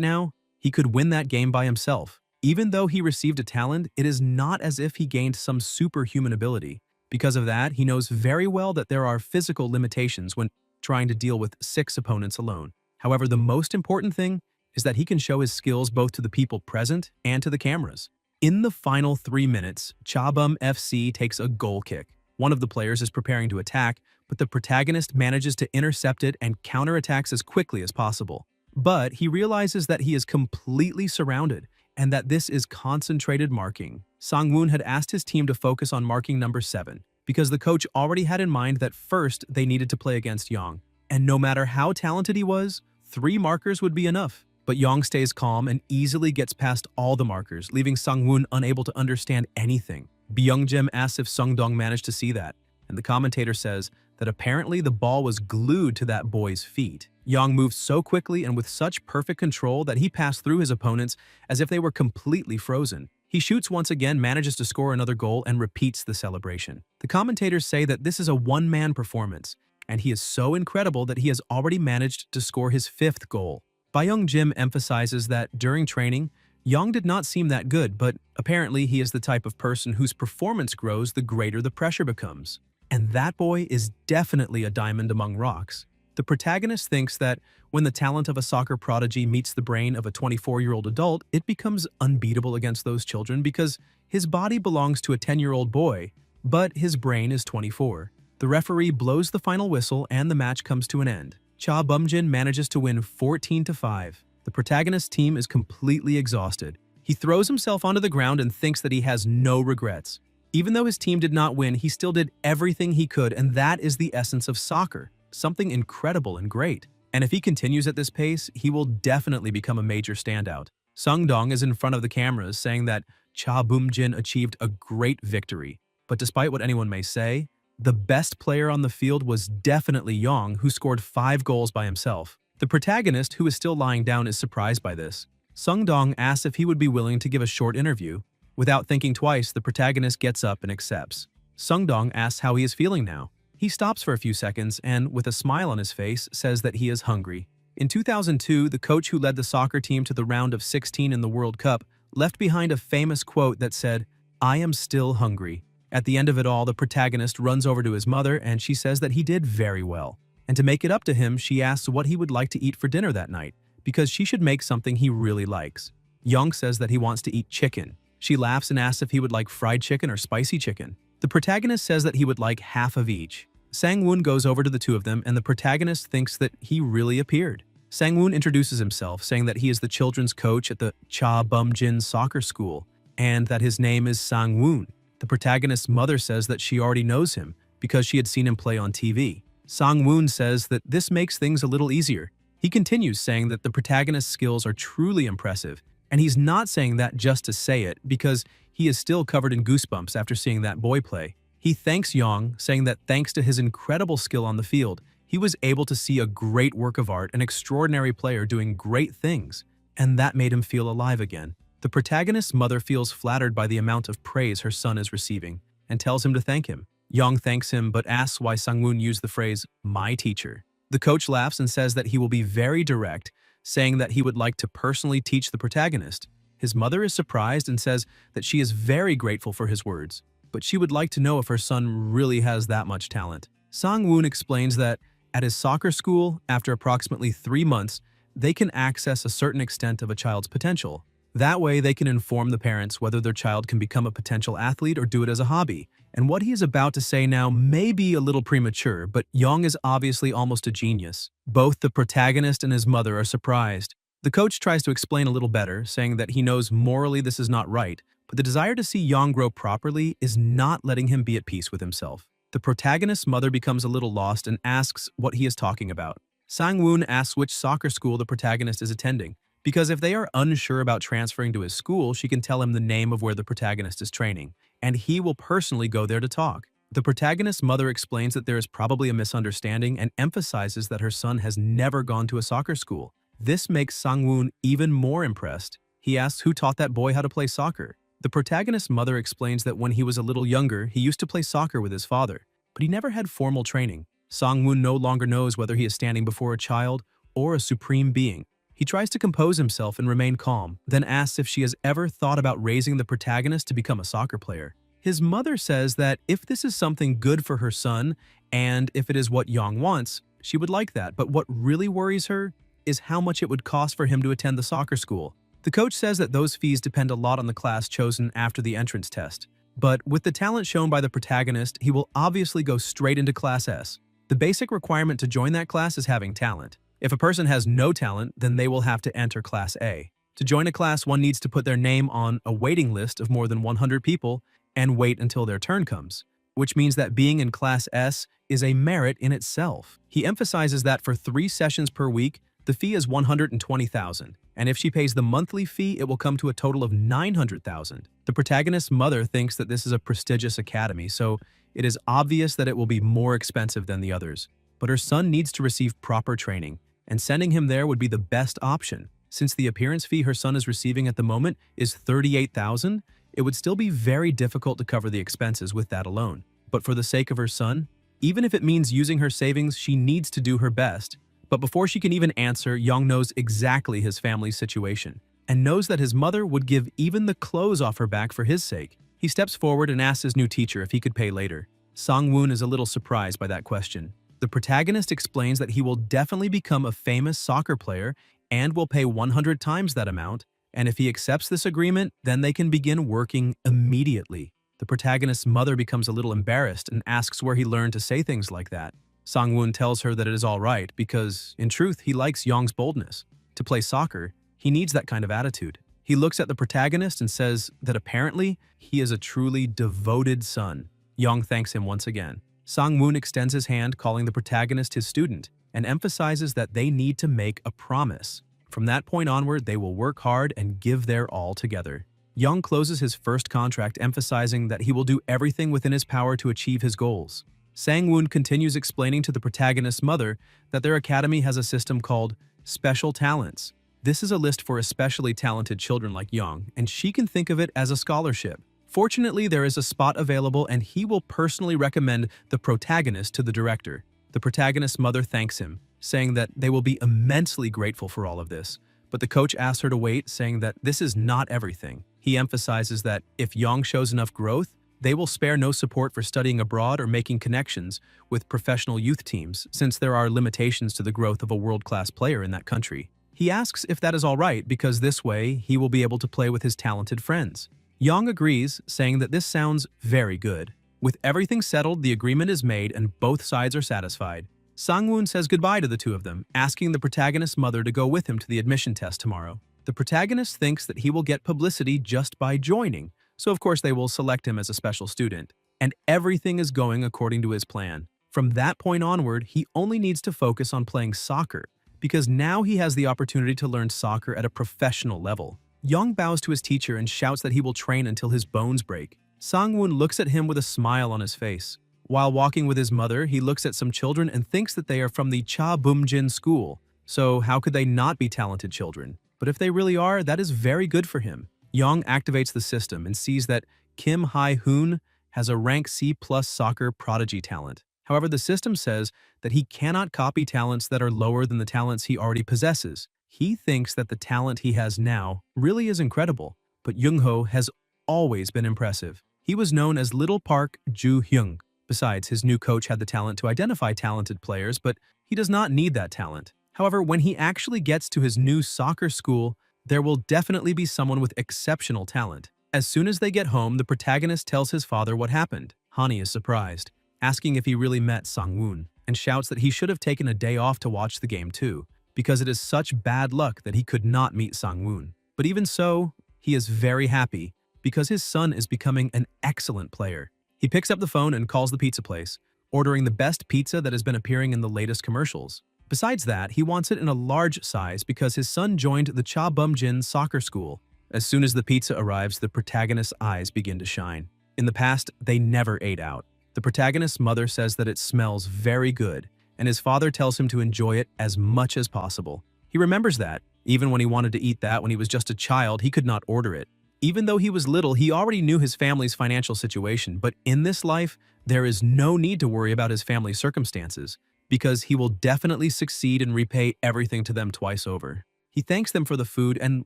now, he could win that game by himself. Even though he received a talent, it is not as if he gained some superhuman ability. Because of that, he knows very well that there are physical limitations when trying to deal with 6 opponents alone. However, the most important thing is that he can show his skills both to the people present and to the cameras. In the final 3 minutes, Chabum FC takes a goal kick. One of the players is preparing to attack, but the protagonist manages to intercept it and counterattacks as quickly as possible. But he realizes that he is completely surrounded and that this is concentrated marking. Sang-woon had asked his team to focus on marking number 7 because the coach already had in mind that first they needed to play against Yang. And no matter how talented he was, 3 markers would be enough. But Yang stays calm and easily gets past all the markers, leaving Sang-woon unable to understand anything. Byung-jim asks if Sung-dong managed to see that, and the commentator says that apparently the ball was glued to that boy's feet. Yang moved so quickly and with such perfect control that he passed through his opponents as if they were completely frozen. He shoots once again, manages to score another goal, and repeats the celebration. The commentators say that this is a one-man performance, and he is so incredible that he has already managed to score his 5th goal. Byung-jim emphasizes that during training, Yang did not seem that good, but apparently he is the type of person whose performance grows the greater the pressure becomes. And that boy is definitely a diamond among rocks. The protagonist thinks that when the talent of a soccer prodigy meets the brain of a 24-year-old adult, it becomes unbeatable against those children because his body belongs to a 10-year-old boy, but his brain is 24. The referee blows the final whistle and the match comes to an end. Cha Bum-jin manages to win 14-5. The protagonist's team is completely exhausted. He throws himself onto the ground and thinks that he has no regrets. Even though his team did not win, he still did everything he could, and that is the essence of soccer, something incredible and great. And if he continues at this pace, he will definitely become a major standout. Sung-dong is in front of the cameras saying that Cha Bum-jin achieved a great victory. But despite what anyone may say, the best player on the field was definitely Yang, who scored 5 goals by himself. The protagonist, who is still lying down, is surprised by this. Sung-dong asks if he would be willing to give a short interview. Without thinking twice, the protagonist gets up and accepts. Sung-dong asks how he is feeling now. He stops for a few seconds and, with a smile on his face, says that he is hungry. In 2002, the coach who led the soccer team to the round of 16 in the World Cup left behind a famous quote that said, "I am still hungry." At the end of it all, the protagonist runs over to his mother and she says that he did very well. And to make it up to him, she asks what he would like to eat for dinner that night, because she should make something he really likes. Young says that he wants to eat chicken. She laughs and asks if he would like fried chicken or spicy chicken. The protagonist says that he would like half of each. Sang-woon goes over to the two of them and the protagonist thinks that he really appeared. Sang-woon introduces himself, saying that he is the children's coach at the Cha Bum-jin soccer school and that his name is Sang-woon. The protagonist's mother says that she already knows him because she had seen him play on TV. Sang-woon says that this makes things a little easier. He continues saying that the protagonist's skills are truly impressive, and he's not saying that just to say it because he is still covered in goosebumps after seeing that boy play. He thanks Yang, saying that thanks to his incredible skill on the field, he was able to see a great work of art, an extraordinary player doing great things, and that made him feel alive again. The protagonist's mother feels flattered by the amount of praise her son is receiving and tells him to thank him. Yang thanks him but asks why Sang-woon used the phrase, "my teacher." The coach laughs and says that he will be very direct, saying that he would like to personally teach the protagonist. His mother is surprised and says that she is very grateful for his words, but she would like to know if her son really has that much talent. Sang-woon explains that at his soccer school, after approximately 3 months, they can access a certain extent of a child's potential. That way, they can inform the parents whether their child can become a potential athlete or do it as a hobby. And what he is about to say now may be a little premature, but Yang is obviously almost a genius. Both the protagonist and his mother are surprised. The coach tries to explain a little better, saying that he knows morally this is not right, but the desire to see Yang grow properly is not letting him be at peace with himself. The protagonist's mother becomes a little lost and asks what he is talking about. Sang-woon asks which soccer school the protagonist is attending, because if they are unsure about transferring to his school, she can tell him the name of where the protagonist is training, and he will personally go there to talk. The protagonist's mother explains that there is probably a misunderstanding and emphasizes that her son has never gone to a soccer school. This makes Sang-woon even more impressed. He asks who taught that boy how to play soccer. The protagonist's mother explains that when he was a little younger, he used to play soccer with his father, but he never had formal training. Sang-woon no longer knows whether he is standing before a child or a supreme being. He tries to compose himself and remain calm, then asks if she has ever thought about raising the protagonist to become a soccer player. His mother says that if this is something good for her son, and if it is what Yang wants, she would like that, but what really worries her is how much it would cost for him to attend the soccer school. The coach says that those fees depend a lot on the class chosen after the entrance test. But with the talent shown by the protagonist, he will obviously go straight into Class S. The basic requirement to join that class is having talent. If a person has no talent, then they will have to enter Class A. To join a class, one needs to put their name on a waiting list of more than 100 people and wait until their turn comes, which means that being in Class S is a merit in itself. He emphasizes that for 3 sessions per week, the fee is 120,000, and if she pays the monthly fee, it will come to a total of 900,000. The protagonist's mother thinks that this is a prestigious academy, so it is obvious that it will be more expensive than the others. But her son needs to receive proper training, and sending him there would be the best option. Since the appearance fee her son is receiving at the moment is 38,000, it would still be very difficult to cover the expenses with that alone. But for the sake of her son, even if it means using her savings, she needs to do her best. But before she can even answer, Young knows exactly his family's situation, and knows that his mother would give even the clothes off her back for his sake. He steps forward and asks his new teacher if he could pay later. Sang-woon is a little surprised by that question. The protagonist explains that he will definitely become a famous soccer player and will pay 100 times that amount, and if he accepts this agreement, then they can begin working immediately. The protagonist's mother becomes a little embarrassed and asks where he learned to say things like that. Sang-woon tells her that it is all right because, in truth, he likes Young's boldness. To play soccer, he needs that kind of attitude. He looks at the protagonist and says that apparently he is a truly devoted son. Young thanks him once again. Sang-woon extends his hand, calling the protagonist his student, and emphasizes that they need to make a promise. From that point onward, they will work hard and give their all together. Young closes his first contract, emphasizing that he will do everything within his power to achieve his goals. Sang-woon continues explaining to the protagonist's mother that their academy has a system called Special Talents. This is a list for especially talented children like Young, and she can think of it as a scholarship. Fortunately, there is a spot available, and he will personally recommend the protagonist to the director. The protagonist's mother thanks him, saying that they will be immensely grateful for all of this. But the coach asks her to wait, saying that this is not everything. He emphasizes that if Young shows enough growth, they will spare no support for studying abroad or making connections with professional youth teams, since there are limitations to the growth of a world-class player in that country. He asks if that is all right because this way he will be able to play with his talented friends. Young agrees, saying that this sounds very good. With everything settled, the agreement is made and both sides are satisfied. Sang-woon says goodbye to the two of them, asking the protagonist's mother to go with him to the admission test tomorrow. The protagonist thinks that he will get publicity just by joining, so of course they will select him as a special student. And everything is going according to his plan. From that point onward, he only needs to focus on playing soccer, because now he has the opportunity to learn soccer at a professional level. Young bows to his teacher and shouts that he will train until his bones break. Sang-woon looks at him with a smile on his face. While walking with his mother, he looks at some children and thinks that they are from the Cha Bum-jin school. So how could they not be talented children? But if they really are, that is very good for him. Young activates the system and sees that Kim Hae-hoon has a rank C+ soccer prodigy talent. However, the system says that he cannot copy talents that are lower than the talents he already possesses. He thinks that the talent he has now really is incredible, but Young-ho has always been impressive. He was known as Little Park Ju-hyung. Besides, his new coach had the talent to identify talented players, but he does not need that talent. However, when he actually gets to his new soccer school, there will definitely be someone with exceptional talent. As soon as they get home, the protagonist tells his father what happened. Hani is surprised, asking if he really met Sang-woon, and shouts that he should have taken a day off to watch the game too, because it is such bad luck that he could not meet Sang-woon. But even so, he is very happy because his son is becoming an excellent player. He picks up the phone and calls the pizza place, ordering the best pizza that has been appearing in the latest commercials. Besides that, he wants it in a large size because his son joined the Cha Bum-jin soccer school. As soon as the pizza arrives, the protagonist's eyes begin to shine. In the past, they never ate out. The protagonist's mother says that it smells very good, and his father tells him to enjoy it as much as possible. He remembers that, even when he wanted to eat that when he was just a child, he could not order it. Even though he was little, he already knew his family's financial situation, but in this life, there is no need to worry about his family's circumstances, because he will definitely succeed and repay everything to them twice over. He thanks them for the food and,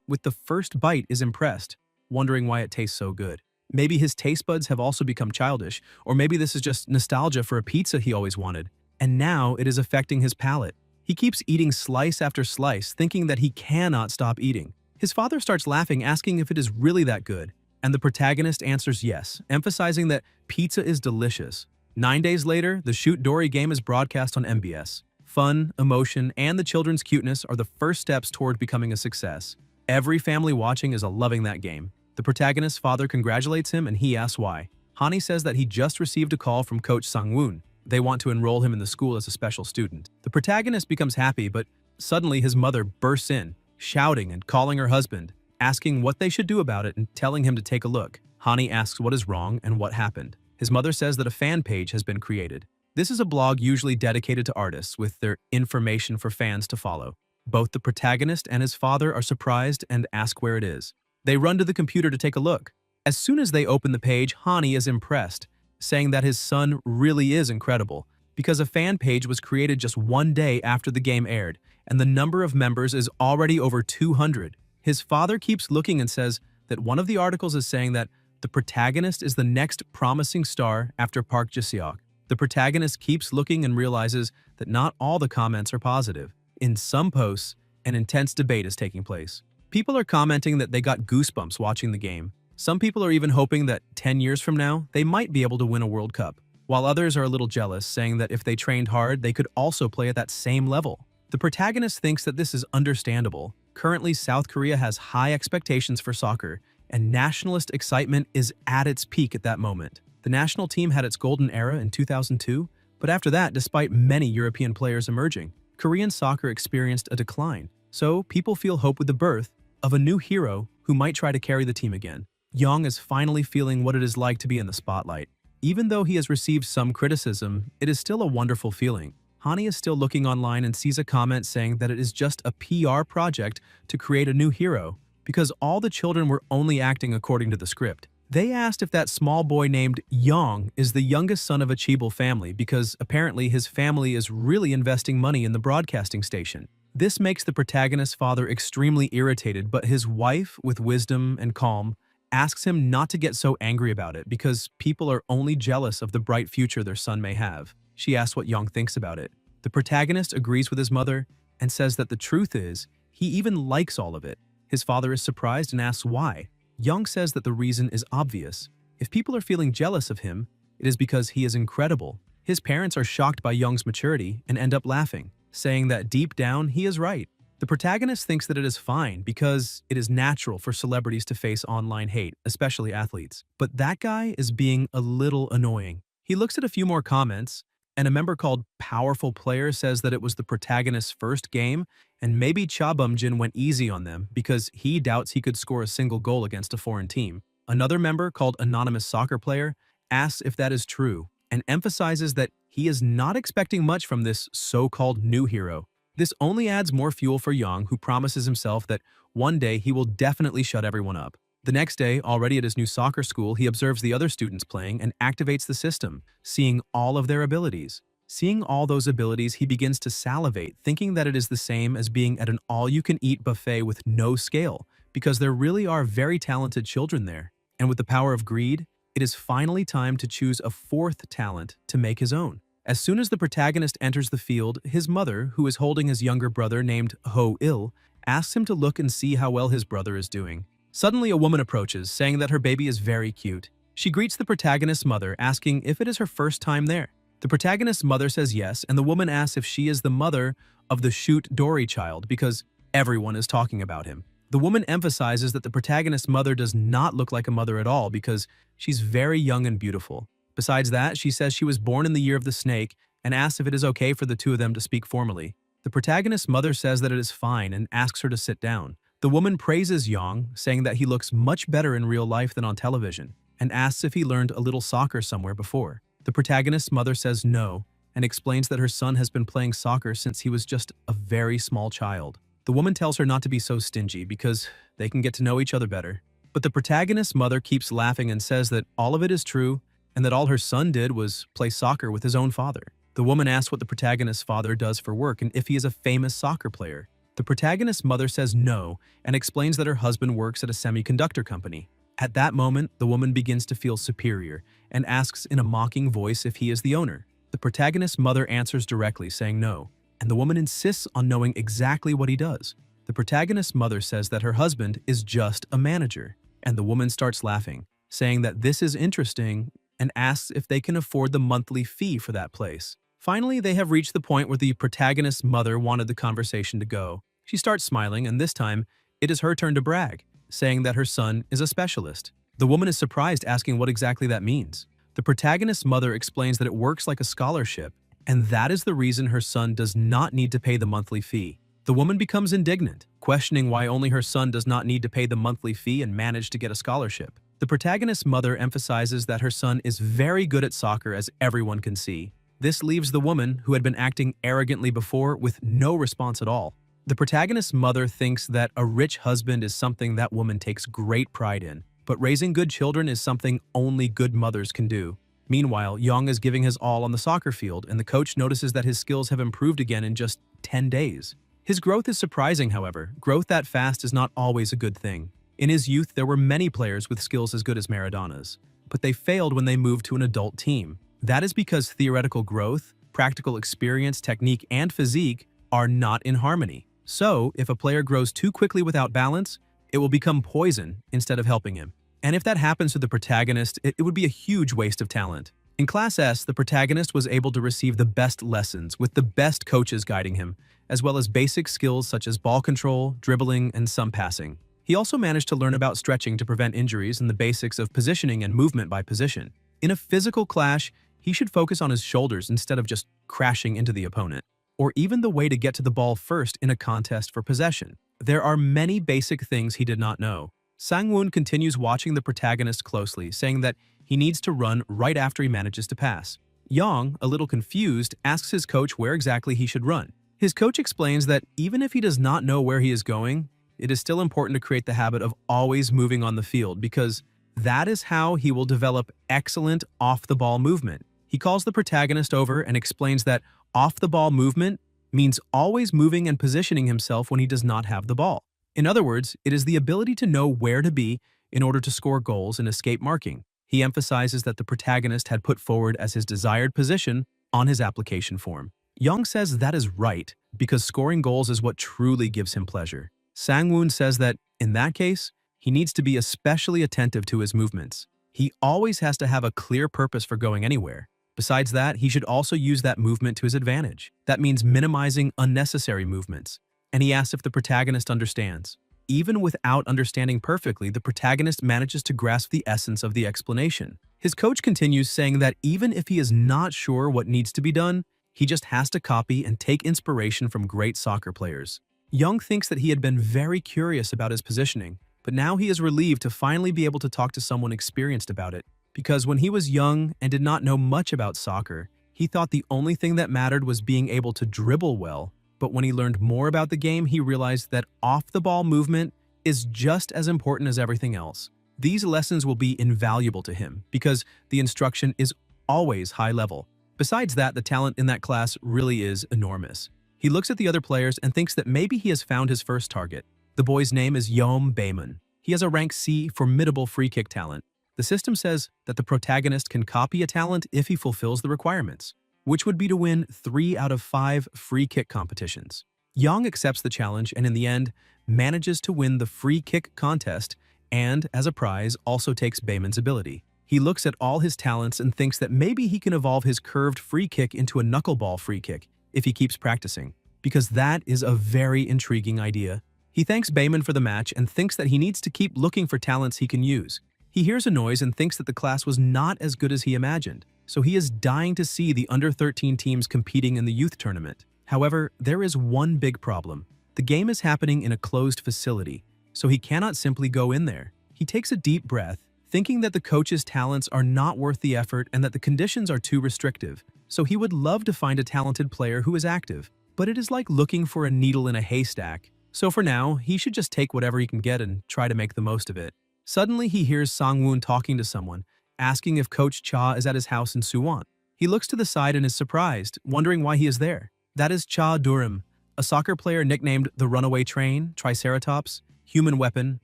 with the first bite, is impressed, wondering why it tastes so good. Maybe his taste buds have also become childish, or maybe this is just nostalgia for a pizza he always wanted, and now it is affecting his palate. He keeps eating slice after slice, thinking that he cannot stop eating. His father starts laughing, asking if it is really that good, and the protagonist answers yes, emphasizing that pizza is delicious. 9 days later, the Shoot Dory game is broadcast on MBS. Fun, emotion, and the children's cuteness are the first steps toward becoming a success. Every family watching is loving that game. The protagonist's father congratulates him and he asks why. Hani says that he just received a call from Coach Sang-woon. They want to enroll him in the school as a special student. The protagonist becomes happy, but suddenly his mother bursts in, shouting and calling her husband, asking what they should do about it and telling him to take a look. Hani asks what is wrong and what happened. His mother says that a fan page has been created. This is a blog usually dedicated to artists with their information for fans to follow. Both the protagonist and his father are surprised and ask where it is. They run to the computer to take a look. As soon as they open the page, Hani is impressed, saying that his son really is incredible, because a fan page was created just 1 day after the game aired, and the number of members is already over 200. His father keeps looking and says that one of the articles is saying that the protagonist is the next promising star after Park Ji-seok. The protagonist keeps looking and realizes that not all the comments are positive. In some posts, an intense debate is taking place. People are commenting that they got goosebumps watching the game. Some people are even hoping that 10 years from now, they might be able to win a World Cup, while others are a little jealous, saying that if they trained hard, they could also play at that same level. The protagonist thinks that this is understandable. Currently, South Korea has high expectations for soccer, and nationalist excitement is at its peak at that moment. The national team had its golden era in 2002, but after that, despite many European players emerging, Korean soccer experienced a decline. So people feel hope with the birth of a new hero who might try to carry the team again. Young is finally feeling what it is like to be in the spotlight. Even though he has received some criticism, it is still a wonderful feeling. Hani is still looking online and sees a comment saying that it is just a PR project to create a new hero, because all the children were only acting according to the script. They asked if that small boy named Young is the youngest son of a Chaebol family because apparently his family is really investing money in the broadcasting station. This makes the protagonist's father extremely irritated, but his wife, with wisdom and calm, asks him not to get so angry about it because people are only jealous of the bright future their son may have. She asks what Young thinks about it. The protagonist agrees with his mother and says that the truth is, he even likes all of it. His father is surprised and asks why. Young says that the reason is obvious. If people are feeling jealous of him, it is because he is incredible. His parents are shocked by Young's maturity and end up laughing, saying that deep down he is right. The protagonist thinks that it is fine because it is natural for celebrities to face online hate, especially athletes. But that guy is being a little annoying. He looks at a few more comments, and a member called Powerful Player says that it was the protagonist's first game, and maybe Cha Bum-jin went easy on them because he doubts he could score a single goal against a foreign team. Another member called Anonymous Soccer Player asks if that is true, and emphasizes that he is not expecting much from this so-called new hero. This only adds more fuel for Young, who promises himself that one day he will definitely shut everyone up. The next day, already at his new soccer school, he observes the other students playing and activates the system, seeing all of their abilities. Seeing all those abilities, he begins to salivate, thinking that it is the same as being at an all-you-can-eat buffet with no scale, because there really are very talented children there. And with the power of greed, it is finally time to choose a fourth talent to make his own. As soon as the protagonist enters the field, his mother, who is holding his younger brother named Ho-il, asks him to look and see how well his brother is doing. Suddenly, a woman approaches, saying that her baby is very cute. She greets the protagonist's mother, asking if it is her first time there. The protagonist's mother says yes, and the woman asks if she is the mother of the Shoot Dory child because everyone is talking about him. The woman emphasizes that the protagonist's mother does not look like a mother at all because she's very young and beautiful. Besides that, she says she was born in the year of the snake and asks if it is okay for the two of them to speak formally. The protagonist's mother says that it is fine and asks her to sit down. The woman praises Young, saying that he looks much better in real life than on television, and asks if he learned a little soccer somewhere before. The protagonist's mother says no and explains that her son has been playing soccer since he was just a very small child. The woman tells her not to be so stingy because they can get to know each other better. But the protagonist's mother keeps laughing and says that all of it is true and that all her son did was play soccer with his own father. The woman asks what the protagonist's father does for work and if he is a famous soccer player. The protagonist's mother says no and explains that her husband works at a semiconductor company. At that moment, the woman begins to feel superior and asks in a mocking voice if he is the owner. The protagonist's mother answers directly, saying no, and the woman insists on knowing exactly what he does. The protagonist's mother says that her husband is just a manager, and the woman starts laughing, saying that this is interesting and asks if they can afford the monthly fee for that place. Finally, they have reached the point where the protagonist's mother wanted the conversation to go. She starts smiling, and this time, it is her turn to brag, saying that her son is a specialist. The woman is surprised, asking what exactly that means. The protagonist's mother explains that it works like a scholarship, and that is the reason her son does not need to pay the monthly fee. The woman becomes indignant, questioning why only her son does not need to pay the monthly fee and manage to get a scholarship. The protagonist's mother emphasizes that her son is very good at soccer, as everyone can see. This leaves the woman, who had been acting arrogantly before, with no response at all. The protagonist's mother thinks that a rich husband is something that woman takes great pride in, but raising good children is something only good mothers can do. Meanwhile, Young is giving his all on the soccer field, and the coach notices that his skills have improved again in just 10 days. His growth is surprising, however. Growth that fast is not always a good thing. In his youth, there were many players with skills as good as Maradona's, but they failed when they moved to an adult team. That is because theoretical growth, practical experience, technique, and physique are not in harmony. So, if a player grows too quickly without balance, it will become poison instead of helping him. And if that happens to the protagonist, it would be a huge waste of talent. In Class S, the protagonist was able to receive the best lessons with the best coaches guiding him, as well as basic skills such as ball control, dribbling, and some passing. He also managed to learn about stretching to prevent injuries and the basics of positioning and movement by position. In a physical clash, he should focus on his shoulders instead of just crashing into the opponent, or even the way to get to the ball first in a contest for possession. There are many basic things he did not know. Sang-woon continues watching the protagonist closely, saying that he needs to run right after he manages to pass. Yang, a little confused, asks his coach where exactly he should run. His coach explains that even if he does not know where he is going, it is still important to create the habit of always moving on the field, because that is how he will develop excellent off-the-ball movement. He calls the protagonist over and explains that off-the-ball movement means always moving and positioning himself when he does not have the ball. In other words, it is the ability to know where to be in order to score goals and escape marking. He emphasizes that the protagonist had put forward as his desired position on his application form. Young says that is right, because scoring goals is what truly gives him pleasure. Sang-woon says that, in that case, he needs to be especially attentive to his movements. He always has to have a clear purpose for going anywhere. Besides that, he should also use that movement to his advantage. That means minimizing unnecessary movements. And he asks if the protagonist understands. Even without understanding perfectly, the protagonist manages to grasp the essence of the explanation. His coach continues, saying that even if he is not sure what needs to be done, he just has to copy and take inspiration from great soccer players. Young thinks that he had been very curious about his positioning, but now he is relieved to finally be able to talk to someone experienced about it. Because when he was young and did not know much about soccer, he thought the only thing that mattered was being able to dribble well. But when he learned more about the game, he realized that off-the-ball movement is just as important as everything else. These lessons will be invaluable to him because the instruction is always high level. Besides that, the talent in that class really is enormous. He looks at the other players and thinks that maybe he has found his first target. The boy's name is Yeom Baemun. He has a rank C formidable free kick talent. The system says that the protagonist can copy a talent if he fulfills the requirements, which would be to win 3 out of 5 free kick competitions. Young accepts the challenge and in the end manages to win the free kick contest and, as a prize, also takes Baemun's ability. He looks at all his talents and thinks that maybe he can evolve his curved free kick into a knuckleball free kick if he keeps practicing, because that is a very intriguing idea. He thanks Baemun for the match and thinks that he needs to keep looking for talents he can use. He hears a noise and thinks that the class was not as good as he imagined, so he is dying to see the under-13 teams competing in the youth tournament. However, there is one big problem. The game is happening in a closed facility, so he cannot simply go in there. He takes a deep breath, thinking that the coach's talents are not worth the effort and that the conditions are too restrictive. So he would love to find a talented player who is active, but it is like looking for a needle in a haystack. So for now, he should just take whatever he can get and try to make the most of it. Suddenly, he hears Sang-woon talking to someone, asking if Coach Cha is at his house in Suwon. He looks to the side and is surprised, wondering why he is there. That is Cha Durim, a soccer player nicknamed the Runaway Train, Triceratops, Human Weapon,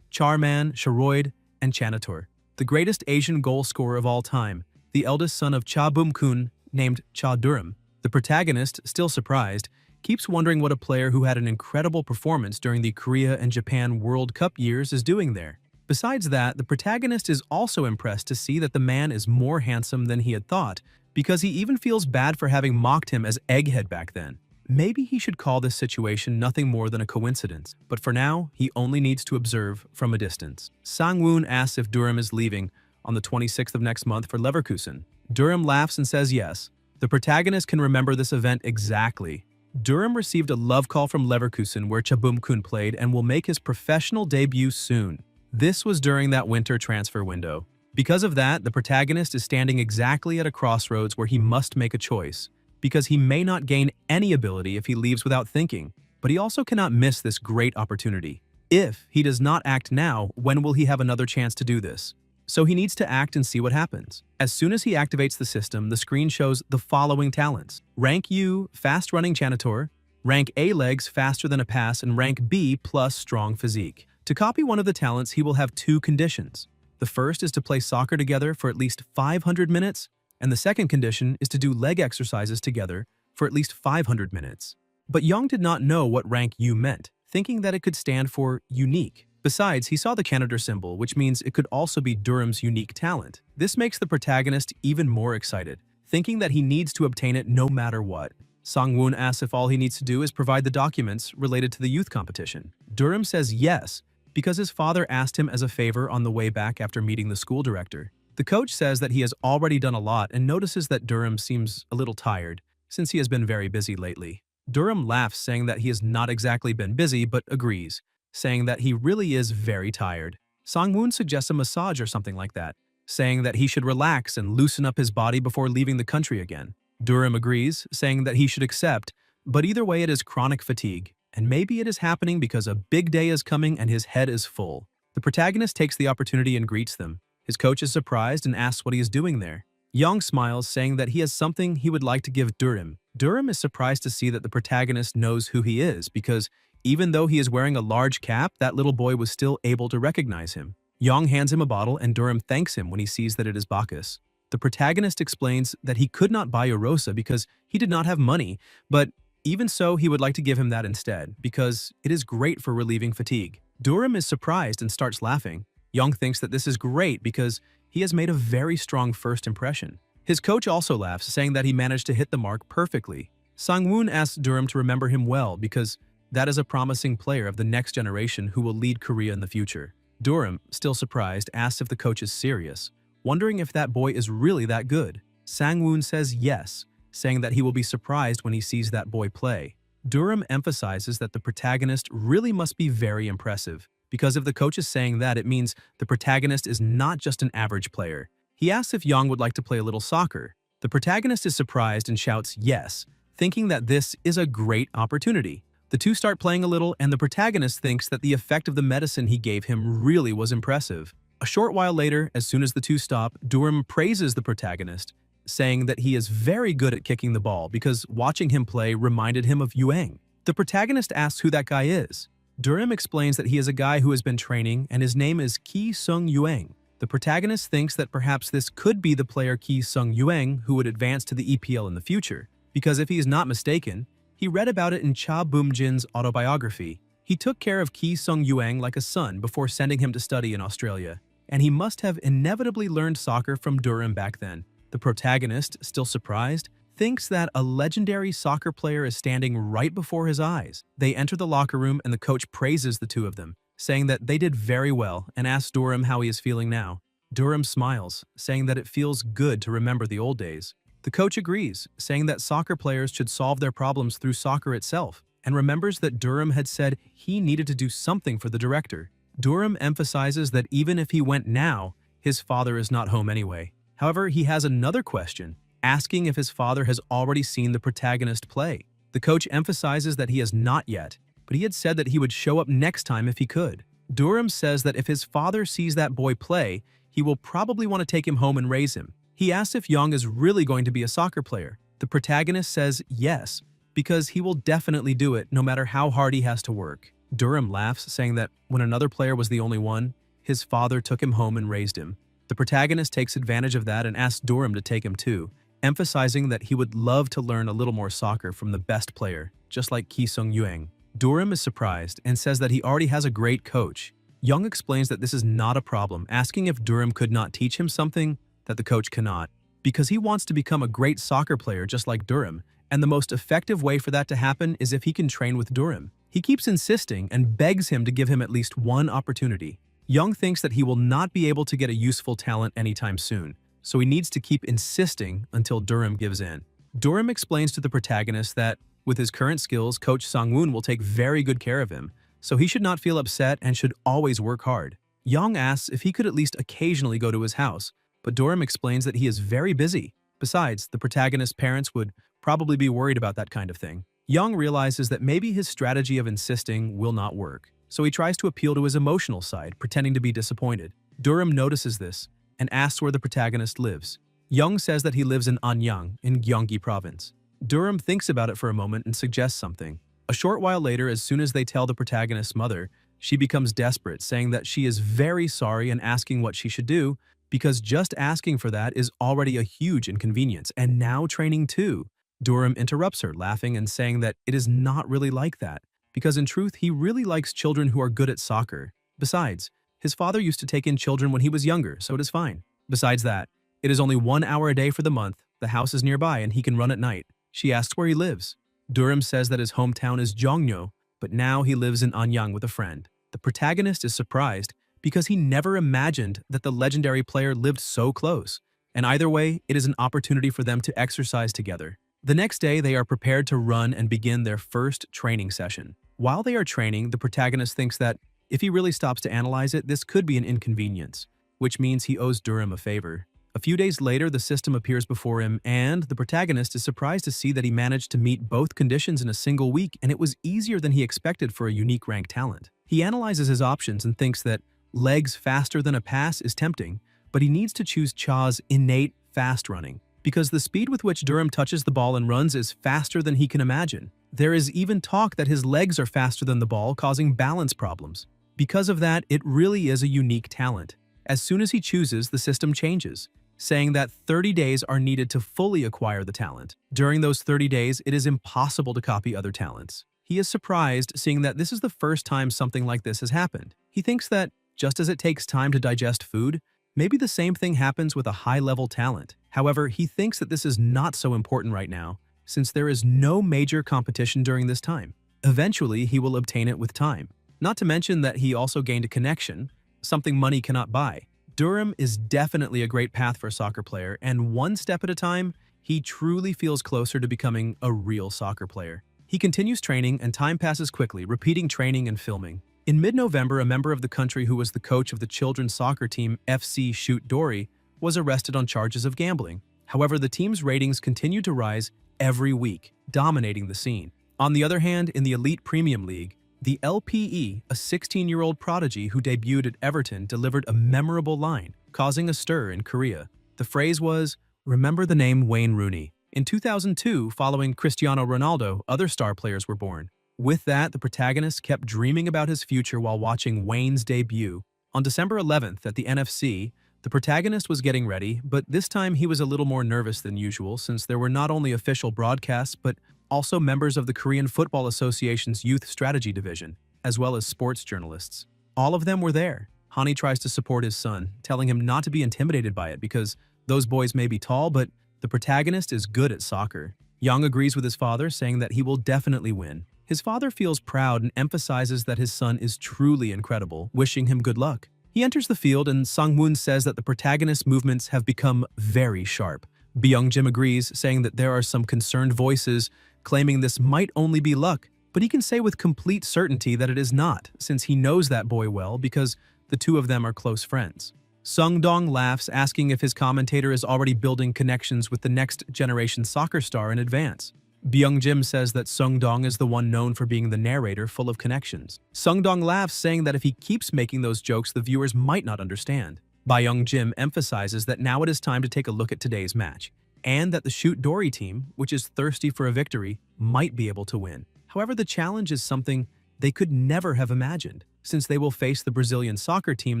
Charman, Charoid, and Chanator, the greatest Asian goal scorer of all time, the eldest son of Cha Bum-kun, named Cha Durim. The protagonist, still surprised, keeps wondering what a player who had an incredible performance during the Korea and Japan World Cup years is doing there. Besides that, the protagonist is also impressed to see that the man is more handsome than he had thought, because he even feels bad for having mocked him as Egghead back then. Maybe he should call this situation nothing more than a coincidence, but for now, he only needs to observe from a distance. Sang-woon asks if Durim is leaving on the 26th of next month for Leverkusen. Durim laughs and says yes. The protagonist can remember this event exactly. Durim received a love call from Leverkusen where Cha Bum-kun played and will make his professional debut soon. This was during that winter transfer window. Because of that, the protagonist is standing exactly at a crossroads where he must make a choice, because he may not gain any ability if he leaves without thinking, but he also cannot miss this great opportunity. If he does not act now, when will he have another chance to do this? So he needs to act and see what happens. As soon as he activates the system, the screen shows the following talents. Rank U, fast-running Chanator, Rank A legs faster than a pass, and Rank B plus strong physique. To copy one of the talents, he will have two conditions. The first is to play soccer together for at least 500 minutes, and the second condition is to do leg exercises together for at least 500 minutes. But Young did not know what rank U meant, thinking that it could stand for unique. Besides, he saw the Chanator symbol, which means it could also be Durim's unique talent. This makes the protagonist even more excited, thinking that he needs to obtain it no matter what. Sang-woon asks if all he needs to do is provide the documents related to the youth competition. Durim says yes, because his father asked him as a favor on the way back after meeting the school director. The coach says that he has already done a lot and notices that Durim seems a little tired, since he has been very busy lately. Durim laughs, saying that he has not exactly been busy, but agrees, saying that he really is very tired. Sang-woon suggests a massage or something like that, saying that he should relax and loosen up his body before leaving the country again. Durim agrees, saying that he should accept, but either way it is chronic fatigue, and maybe it is happening because a big day is coming and his head is full. The protagonist takes the opportunity and greets them. His coach is surprised and asks what he is doing there. Young smiles, saying that he has something he would like to give Durim. Durim is surprised to see that the protagonist knows who he is, because even though he is wearing a large cap, that little boy was still able to recognize him. Young hands him a bottle and Durim thanks him when he sees that it is Bacchus. The protagonist explains that he could not buy Erosa because he did not have money, but even so, he would like to give him that instead, because it is great for relieving fatigue. Durim is surprised and starts laughing. Young thinks that this is great because he has made a very strong first impression. His coach also laughs, saying that he managed to hit the mark perfectly. Sang-woon asks Durim to remember him well because that is a promising player of the next generation who will lead Korea in the future. Durim, still surprised, asks if the coach is serious, wondering if that boy is really that good. Sang-woon says yes, saying that he will be surprised when he sees that boy play. Durim emphasizes that the protagonist really must be very impressive, because if the coach is saying that, it means the protagonist is not just an average player. He asks if Young would like to play a little soccer. The protagonist is surprised and shouts yes, thinking that this is a great opportunity. The two start playing a little, and the protagonist thinks that the effect of the medicine he gave him really was impressive. A short while later, as soon as the two stop, Durim praises the protagonist, saying that he is very good at kicking the ball because watching him play reminded him of Yuang. The protagonist asks who that guy is. Durim explains that he is a guy who has been training and his name is Ki Sung Yuang. The protagonist thinks that perhaps this could be the player Ki Sung Yuang who would advance to the EPL in the future, because if he is not mistaken, he read about it in Cha Bum-jin's autobiography. He took care of Ki Sung Yuang like a son before sending him to study in Australia, and he must have inevitably learned soccer from Durim back then. The protagonist, still surprised, thinks that a legendary soccer player is standing right before his eyes. They enter the locker room and the coach praises the two of them, saying that they did very well and asks Durim how he is feeling now. Durim smiles, saying that it feels good to remember the old days. The coach agrees, saying that soccer players should solve their problems through soccer itself, and remembers that Durim had said he needed to do something for the director. Durim emphasizes that even if he went now, his father is not home anyway. However, he has another question, asking if his father has already seen the protagonist play. The coach emphasizes that he has not yet, but he had said that he would show up next time if he could. Durham says that if his father sees that boy play, he will probably want to take him home and raise him. He asks if Young is really going to be a soccer player. The protagonist says yes, because he will definitely do it no matter how hard he has to work. Durham laughs, saying that when another player was the only one, his father took him home and raised him. The protagonist takes advantage of that and asks Durham to take him too, emphasizing that he would love to learn a little more soccer from the best player, just like Ki Sung-yueng. Durham is surprised and says that he already has a great coach. Young explains that this is not a problem, asking if Durham could not teach him something that the coach cannot, because he wants to become a great soccer player just like Durham, and the most effective way for that to happen is if he can train with Durham. He keeps insisting and begs him to give him at least one opportunity. Young thinks that he will not be able to get a useful talent anytime soon, so he needs to keep insisting until Durham gives in. Durham explains to the protagonist that, with his current skills, Coach Sang-woon will take very good care of him, so he should not feel upset and should always work hard. Young asks if he could at least occasionally go to his house, but Durham explains that he is very busy. Besides, the protagonist's parents would probably be worried about that kind of thing. Young realizes that maybe his strategy of insisting will not work, so he tries to appeal to his emotional side, pretending to be disappointed. Durham notices this and asks where the protagonist lives. Young says that he lives in Anyang in Gyeonggi Province. Durham thinks about it for a moment and suggests something. A short while later, as soon as they tell the protagonist's mother, she becomes desperate, saying that she is very sorry and asking what she should do, because just asking for that is already a huge inconvenience, and now training too. Durham interrupts her, laughing and saying that it is not really like that, because in truth, he really likes children who are good at soccer. Besides, his father used to take in children when he was younger, so it is fine. Besides that, it is only 1 hour a day for the month, the house is nearby, and he can run at night. She asks where he lives. Durham says that his hometown is Jongno, but now he lives in Anyang with a friend. The protagonist is surprised because he never imagined that the legendary player lived so close, and either way, it is an opportunity for them to exercise together. The next day, they are prepared to run and begin their first training session. While they are training, the protagonist thinks that if he really stops to analyze it, this could be an inconvenience, which means he owes Durham a favor. A few days later, the system appears before him, and the protagonist is surprised to see that he managed to meet both conditions in a single week, and it was easier than he expected for a unique rank talent. He analyzes his options and thinks that legs faster than a pass is tempting, but he needs to choose Cha's innate fast running, because the speed with which Durham touches the ball and runs is faster than he can imagine. There is even talk that his legs are faster than the ball, causing balance problems. Because of that, it really is a unique talent. As soon as he chooses, the system changes, saying that 30 days are needed to fully acquire the talent. During those 30 days, it is impossible to copy other talents. He is surprised seeing that this is the first time something like this has happened. He thinks that, just as it takes time to digest food, maybe the same thing happens with a high-level talent. However, he thinks that this is not so important right now, since there is no major competition during this time. Eventually, he will obtain it with time. Not to mention that he also gained a connection, something money cannot buy. Durham is definitely a great path for a soccer player, and one step at a time, he truly feels closer to becoming a real soccer player. He continues training, and time passes quickly, repeating training and filming. In mid-November, a member of the country who was the coach of the children's soccer team FC Shoot Dory was arrested on charges of gambling. However, the team's ratings continued to rise every week, dominating the scene. On the other hand, in the Elite Premium League, the LPE, a 16-year-old prodigy who debuted at Everton, delivered a memorable line, causing a stir in Korea. The phrase was, "Remember the name Wayne Rooney." In 2002, following Cristiano Ronaldo, other star players were born. With that, the protagonist kept dreaming about his future while watching Wayne's debut. On December 11th at the NFC, the protagonist was getting ready, but this time he was a little more nervous than usual since there were not only official broadcasts but also members of the Korean Football Association's Youth Strategy Division, as well as sports journalists. All of them were there. Hani tries to support his son, telling him not to be intimidated by it because those boys may be tall, but the protagonist is good at soccer. Young agrees with his father, saying that he will definitely win. His father feels proud and emphasizes that his son is truly incredible, wishing him good luck. He enters the field and Sang-woon says that the protagonist's movements have become very sharp. Byung-jim agrees, saying that there are some concerned voices claiming this might only be luck, but he can say with complete certainty that it is not, since he knows that boy well because the two of them are close friends. Sung Dong laughs, asking if his commentator is already building connections with the next generation soccer star in advance. Byung Jim says that Sung Dong is the one known for being the narrator full of connections. Sung Dong laughs, saying that if he keeps making those jokes, the viewers might not understand. Byung Jim emphasizes that now it is time to take a look at today's match, and that the Shoot Dory team, which is thirsty for a victory, might be able to win. However, the challenge is something they could never have imagined, since they will face the Brazilian soccer team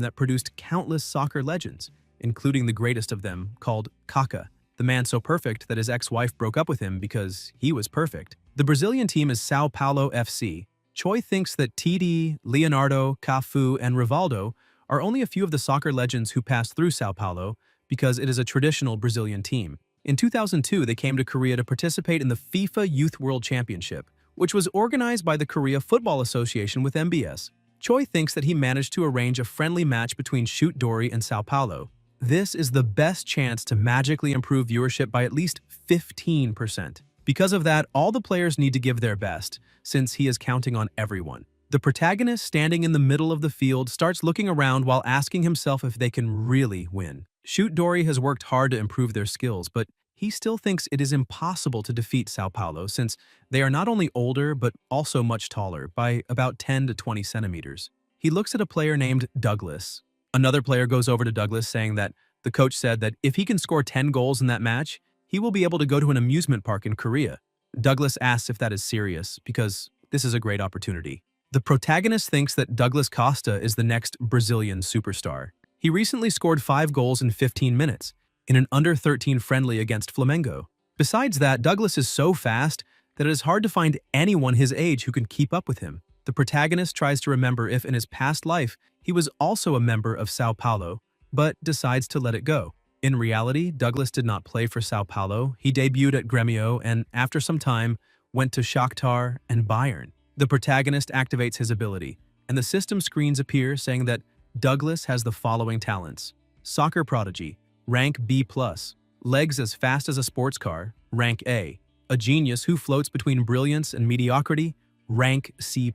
that produced countless soccer legends, including the greatest of them, called Kaká, the man so perfect that his ex-wife broke up with him because he was perfect. The Brazilian team is Sao Paulo FC. Choi thinks that TD, Leonardo, Cafu, and Rivaldo are only a few of the soccer legends who passed through Sao Paulo because it is a traditional Brazilian team. In 2002, they came to Korea to participate in the FIFA Youth World Championship, which was organized by the Korea Football Association with MBS. Choi thinks that he managed to arrange a friendly match between Shoot Dory and Sao Paulo. This is the best chance to magically improve viewership by at least 15%. Because of that, all the players need to give their best, since he is counting on everyone. The protagonist, standing in the middle of the field, starts looking around while asking himself if they can really win. Shoot Dory has worked hard to improve their skills, but he still thinks it is impossible to defeat Sao Paulo since they are not only older but also much taller, by about 10 to 20 centimeters. He looks at a player named Douglas. Another player goes over to Douglas, saying that the coach said that if he can score 10 goals in that match, he will be able to go to an amusement park in Korea. Douglas asks if that is serious, because this is a great opportunity. The protagonist thinks that Douglas Costa is the next Brazilian superstar. He recently scored 5 goals in 15 minutes, in an under-13 friendly against Flamengo. Besides that, Douglas is so fast that it is hard to find anyone his age who can keep up with him. The protagonist tries to remember if in his past life he was also a member of Sao Paulo, but decides to let it go. In reality, Douglas did not play for Sao Paulo. He debuted at Grêmio and, after some time, went to Shakhtar and Bayern. The protagonist activates his ability, and the system screens appear saying that Douglas has the following talents: soccer prodigy, rank B+, legs as fast as a sports car, rank A, a genius who floats between brilliance and mediocrity, rank C+.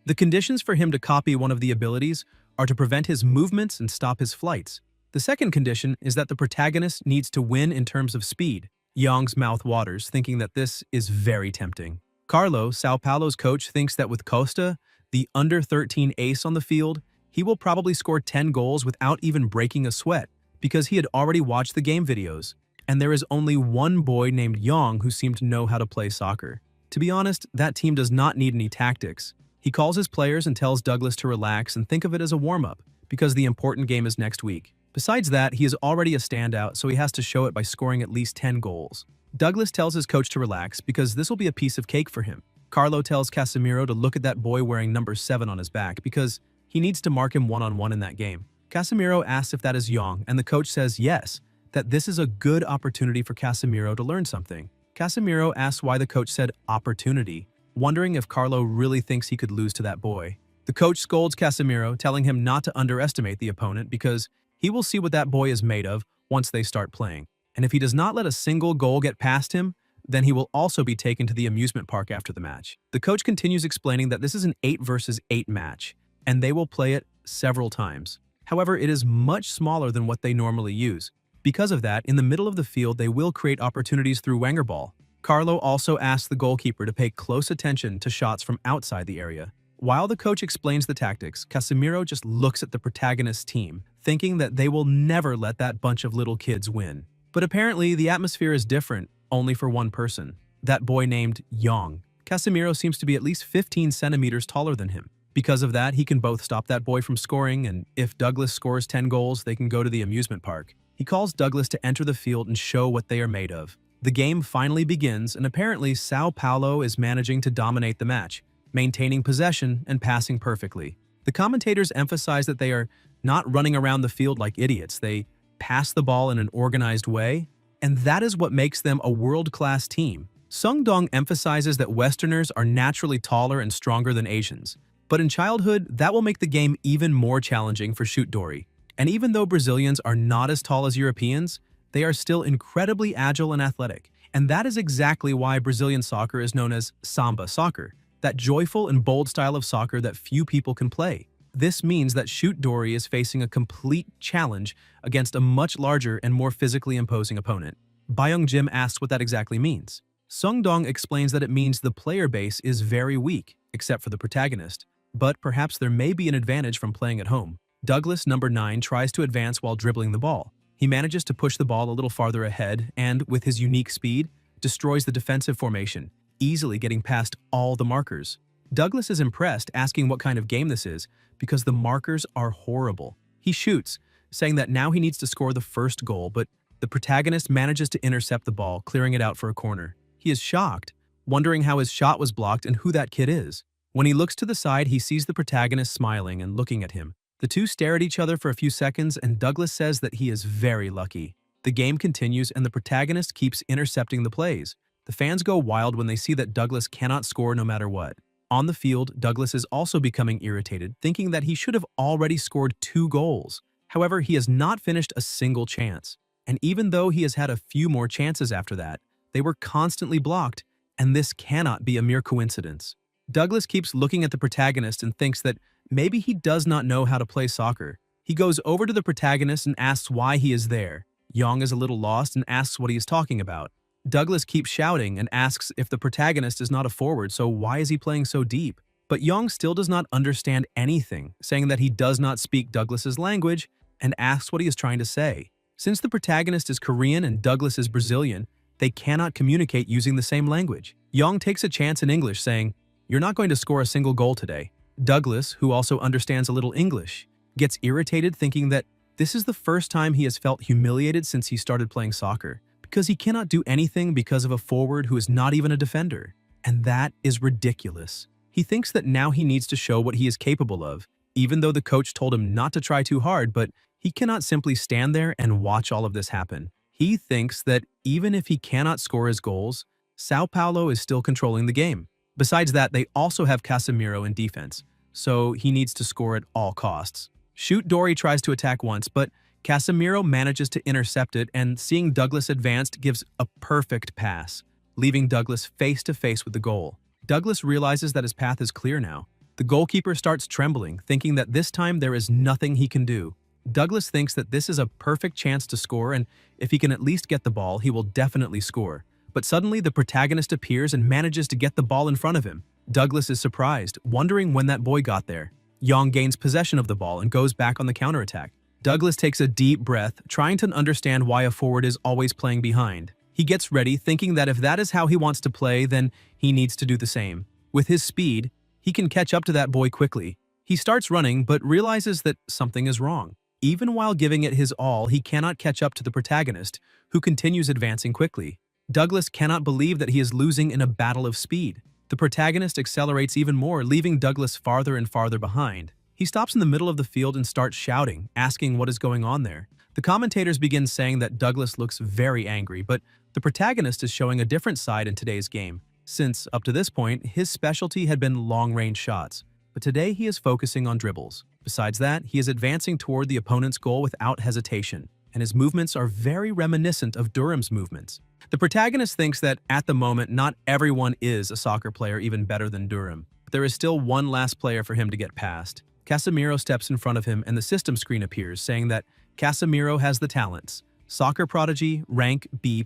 The conditions for him to copy one of the abilities are to prevent his movements and stop his flights. The second condition is that the protagonist needs to win in terms of speed. Yong's mouth waters, thinking that this is very tempting. Carlo, Sao Paulo's coach, thinks that with Costa, the under-13 ace on the field, he will probably score 10 goals without even breaking a sweat, because he had already watched the game videos, and there is only one boy named Yong who seemed to know how to play soccer. To be honest, that team does not need any tactics. He calls his players and tells Douglas to relax and think of it as a warm-up, because the important game is next week. Besides that, he is already a standout, so he has to show it by scoring at least 10 goals. Douglas tells his coach to relax because this will be a piece of cake for him. Carlo tells Casemiro to look at that boy wearing number 7 on his back because he needs to mark him one-on-one in that game. Casemiro asks if that is Yong, and the coach says yes, that this is a good opportunity for Casemiro to learn something. Casemiro asks why the coach said opportunity, wondering if Carlo really thinks he could lose to that boy. The coach scolds Casemiro, telling him not to underestimate the opponent because he will see what that boy is made of once they start playing. And if he does not let a single goal get past him, then he will also be taken to the amusement park after the match. The coach continues explaining that this is an 8 versus 8 match, and they will play it several times. However, it is much smaller than what they normally use. Because of that, in the middle of the field, they will create opportunities through Wenger ball. Carlo also asks the goalkeeper to pay close attention to shots from outside the area. While the coach explains the tactics, Casemiro just looks at the protagonist's team, thinking that they will never let that bunch of little kids win. But apparently, the atmosphere is different, only for one person, that boy named Yong. Casemiro seems to be at least 15 centimeters taller than him. Because of that, he can both stop that boy from scoring, and if Douglas scores 10 goals, they can go to the amusement park. He calls Douglas to enter the field and show what they are made of. The game finally begins, and apparently Sao Paulo is managing to dominate the match, maintaining possession and passing perfectly. The commentators emphasize that they are not running around the field like idiots. They pass the ball in an organized way, and that is what makes them a world-class team. Sung Dong emphasizes that Westerners are naturally taller and stronger than Asians. But in childhood, that will make the game even more challenging for Shoot Dory. And even though Brazilians are not as tall as Europeans, they are still incredibly agile and athletic. And that is exactly why Brazilian soccer is known as samba soccer, that joyful and bold style of soccer that few people can play. This means that Shoot Dory is facing a complete challenge against a much larger and more physically imposing opponent. Byung Jim asks what that exactly means. Sung Dong explains that it means the player base is very weak, except for the protagonist, but perhaps there may be an advantage from playing at home. Douglas, number 9, tries to advance while dribbling the ball. He manages to push the ball a little farther ahead and, with his unique speed, destroys the defensive formation, easily getting past all the markers. Douglas is impressed, asking what kind of game this is, because the markers are horrible. He shoots, saying that now he needs to score the first goal, but the protagonist manages to intercept the ball, clearing it out for a corner. He is shocked, wondering how his shot was blocked and who that kid is. When he looks to the side, he sees the protagonist smiling and looking at him. The two stare at each other for a few seconds, and Douglas says that he is very lucky. The game continues, and the protagonist keeps intercepting the plays. The fans go wild when they see that Douglas cannot score no matter what. On the field, Douglas is also becoming irritated, thinking that he should have already scored 2 goals. However, he has not finished a single chance. And even though he has had a few more chances after that, they were constantly blocked, and this cannot be a mere coincidence. Douglas keeps looking at the protagonist and thinks that maybe he does not know how to play soccer. He goes over to the protagonist and asks why he is there. Young is a little lost and asks what he is talking about. Douglas keeps shouting and asks if the protagonist is not a forward, so why is he playing so deep? But Young still does not understand anything, saying that he does not speak Douglas's language and asks what he is trying to say. Since the protagonist is Korean and Douglas is Brazilian, they cannot communicate using the same language. Young takes a chance in English, saying, "You're not going to score a single goal today." Douglas, who also understands a little English, gets irritated, thinking that this is the first time he has felt humiliated since he started playing soccer, because he cannot do anything because of a forward who is not even a defender. And that is ridiculous. He thinks that now he needs to show what he is capable of, even though the coach told him not to try too hard, but he cannot simply stand there and watch all of this happen. He thinks that even if he cannot score his goals, Sao Paulo is still controlling the game. Besides that, they also have Casemiro in defense, so he needs to score at all costs. Shoot Dory tries to attack once, but Casemiro manages to intercept it, and seeing Douglas advanced gives a perfect pass, leaving Douglas face to face with the goal. Douglas realizes that his path is clear now. The goalkeeper starts trembling, thinking that this time there is nothing he can do. Douglas thinks that this is a perfect chance to score, and if he can at least get the ball, he will definitely score. But suddenly the protagonist appears and manages to get the ball in front of him. Douglas is surprised, wondering when that boy got there. Yang gains possession of the ball and goes back on the counterattack. Douglas takes a deep breath, trying to understand why a forward is always playing behind. He gets ready, thinking that if that is how he wants to play, then he needs to do the same. With his speed, he can catch up to that boy quickly. He starts running, but realizes that something is wrong. Even while giving it his all, he cannot catch up to the protagonist, who continues advancing quickly. Douglas cannot believe that he is losing in a battle of speed. The protagonist accelerates even more, leaving Douglas farther and farther behind. He stops in the middle of the field and starts shouting, asking what is going on there. The commentators begin saying that Douglas looks very angry, but the protagonist is showing a different side in today's game, since, up to this point, his specialty had been long-range shots. But today he is focusing on dribbles. Besides that, he is advancing toward the opponent's goal without hesitation, and his movements are very reminiscent of Durham's movements. The protagonist thinks that, at the moment, not everyone is a soccer player even better than Durham, but there is still one last player for him to get past. Casemiro steps in front of him and the system screen appears, saying that Casemiro has the talents. Soccer prodigy, rank B+.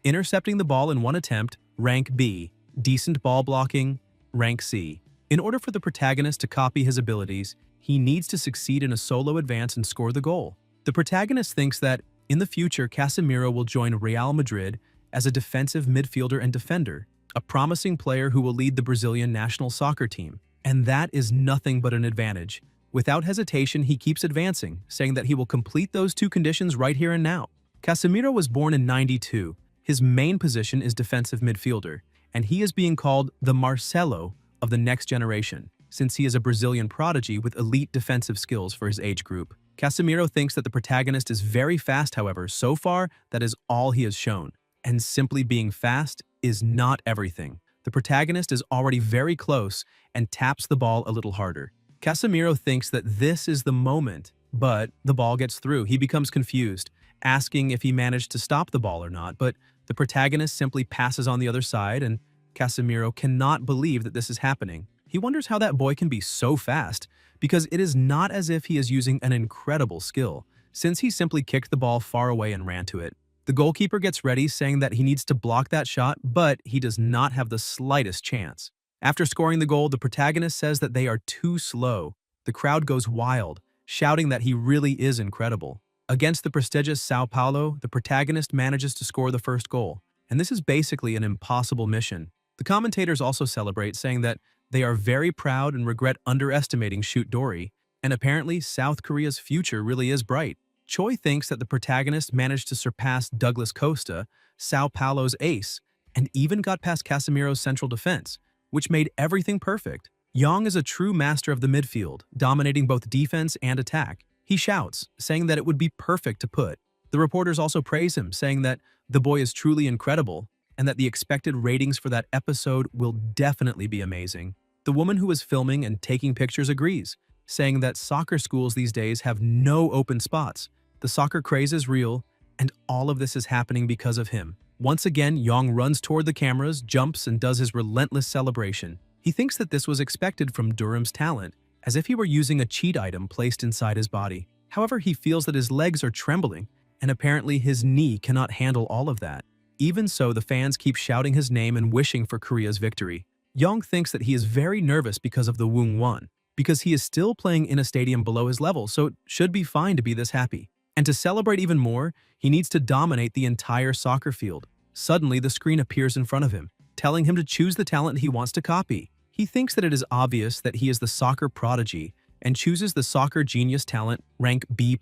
Intercepting the ball in one attempt, rank B. Decent ball blocking, rank C. In order for the protagonist to copy his abilities, he needs to succeed in a solo advance and score the goal. The protagonist thinks that, in the future, Casemiro will join Real Madrid as a defensive midfielder and defender, a promising player who will lead the Brazilian national soccer team. And that is nothing but an advantage. Without hesitation, he keeps advancing, saying that he will complete those two conditions right here and now. Casemiro was born in '92. His main position is defensive midfielder, and he is being called the Marcelo of the next generation, since he is a Brazilian prodigy with elite defensive skills for his age group. Casemiro thinks that the protagonist is very fast, however, so far that is all he has shown. And simply being fast is not everything. The protagonist is already very close and taps the ball a little harder. Casemiro thinks that this is the moment, but the ball gets through. He becomes confused, asking if he managed to stop the ball or not, but the protagonist simply passes on the other side, and Casemiro cannot believe that this is happening. He wonders how that boy can be so fast, because it is not as if he is using an incredible skill, since he simply kicked the ball far away and ran to it. The goalkeeper gets ready, saying that he needs to block that shot, but he does not have the slightest chance. After scoring the goal, the protagonist says that they are too slow. The crowd goes wild, shouting that he really is incredible. Against the prestigious Sao Paulo, the protagonist manages to score the first goal, and this is basically an impossible mission. The commentators also celebrate, saying that they are very proud and regret underestimating Shoot Dory, and apparently South Korea's future really is bright. Choi thinks that the protagonist managed to surpass Douglas Costa, Sao Paulo's ace, and even got past Casemiro's central defense, which made everything perfect. Young is a true master of the midfield, dominating both defense and attack. He shouts, saying that it would be perfect to put. The reporters also praise him, saying that the boy is truly incredible and that the expected ratings for that episode will definitely be amazing. The woman who is filming and taking pictures agrees, saying that soccer schools these days have no open spots. The soccer craze is real, and all of this is happening because of him. Once again, Yong runs toward the cameras, jumps, and does his relentless celebration. He thinks that this was expected from Durham's talent, as if he were using a cheat item placed inside his body. However, he feels that his legs are trembling, and apparently his knee cannot handle all of that. Even so, the fans keep shouting his name and wishing for Korea's victory. Young thinks that he is very nervous because of the Woong-won, because he is still playing in a stadium below his level, so it should be fine to be this happy. And to celebrate even more, he needs to dominate the entire soccer field. Suddenly, the screen appears in front of him, telling him to choose the talent he wants to copy. He thinks that it is obvious that he is the soccer prodigy and chooses the soccer genius talent rank B+.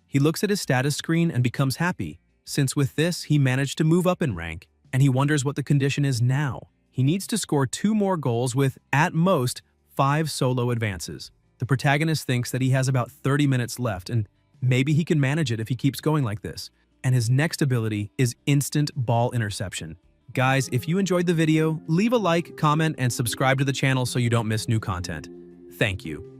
He looks at his status screen and becomes happy, since with this he managed to move up in rank, and he wonders what the condition is now. He needs to score 2 more goals with, at most, 5 solo advances. The protagonist thinks that he has about 30 minutes left, and maybe he can manage it if he keeps going like this. And his next ability is instant ball interception. Guys, if you enjoyed the video, leave a like, comment, and subscribe to the channel so you don't miss new content. Thank you.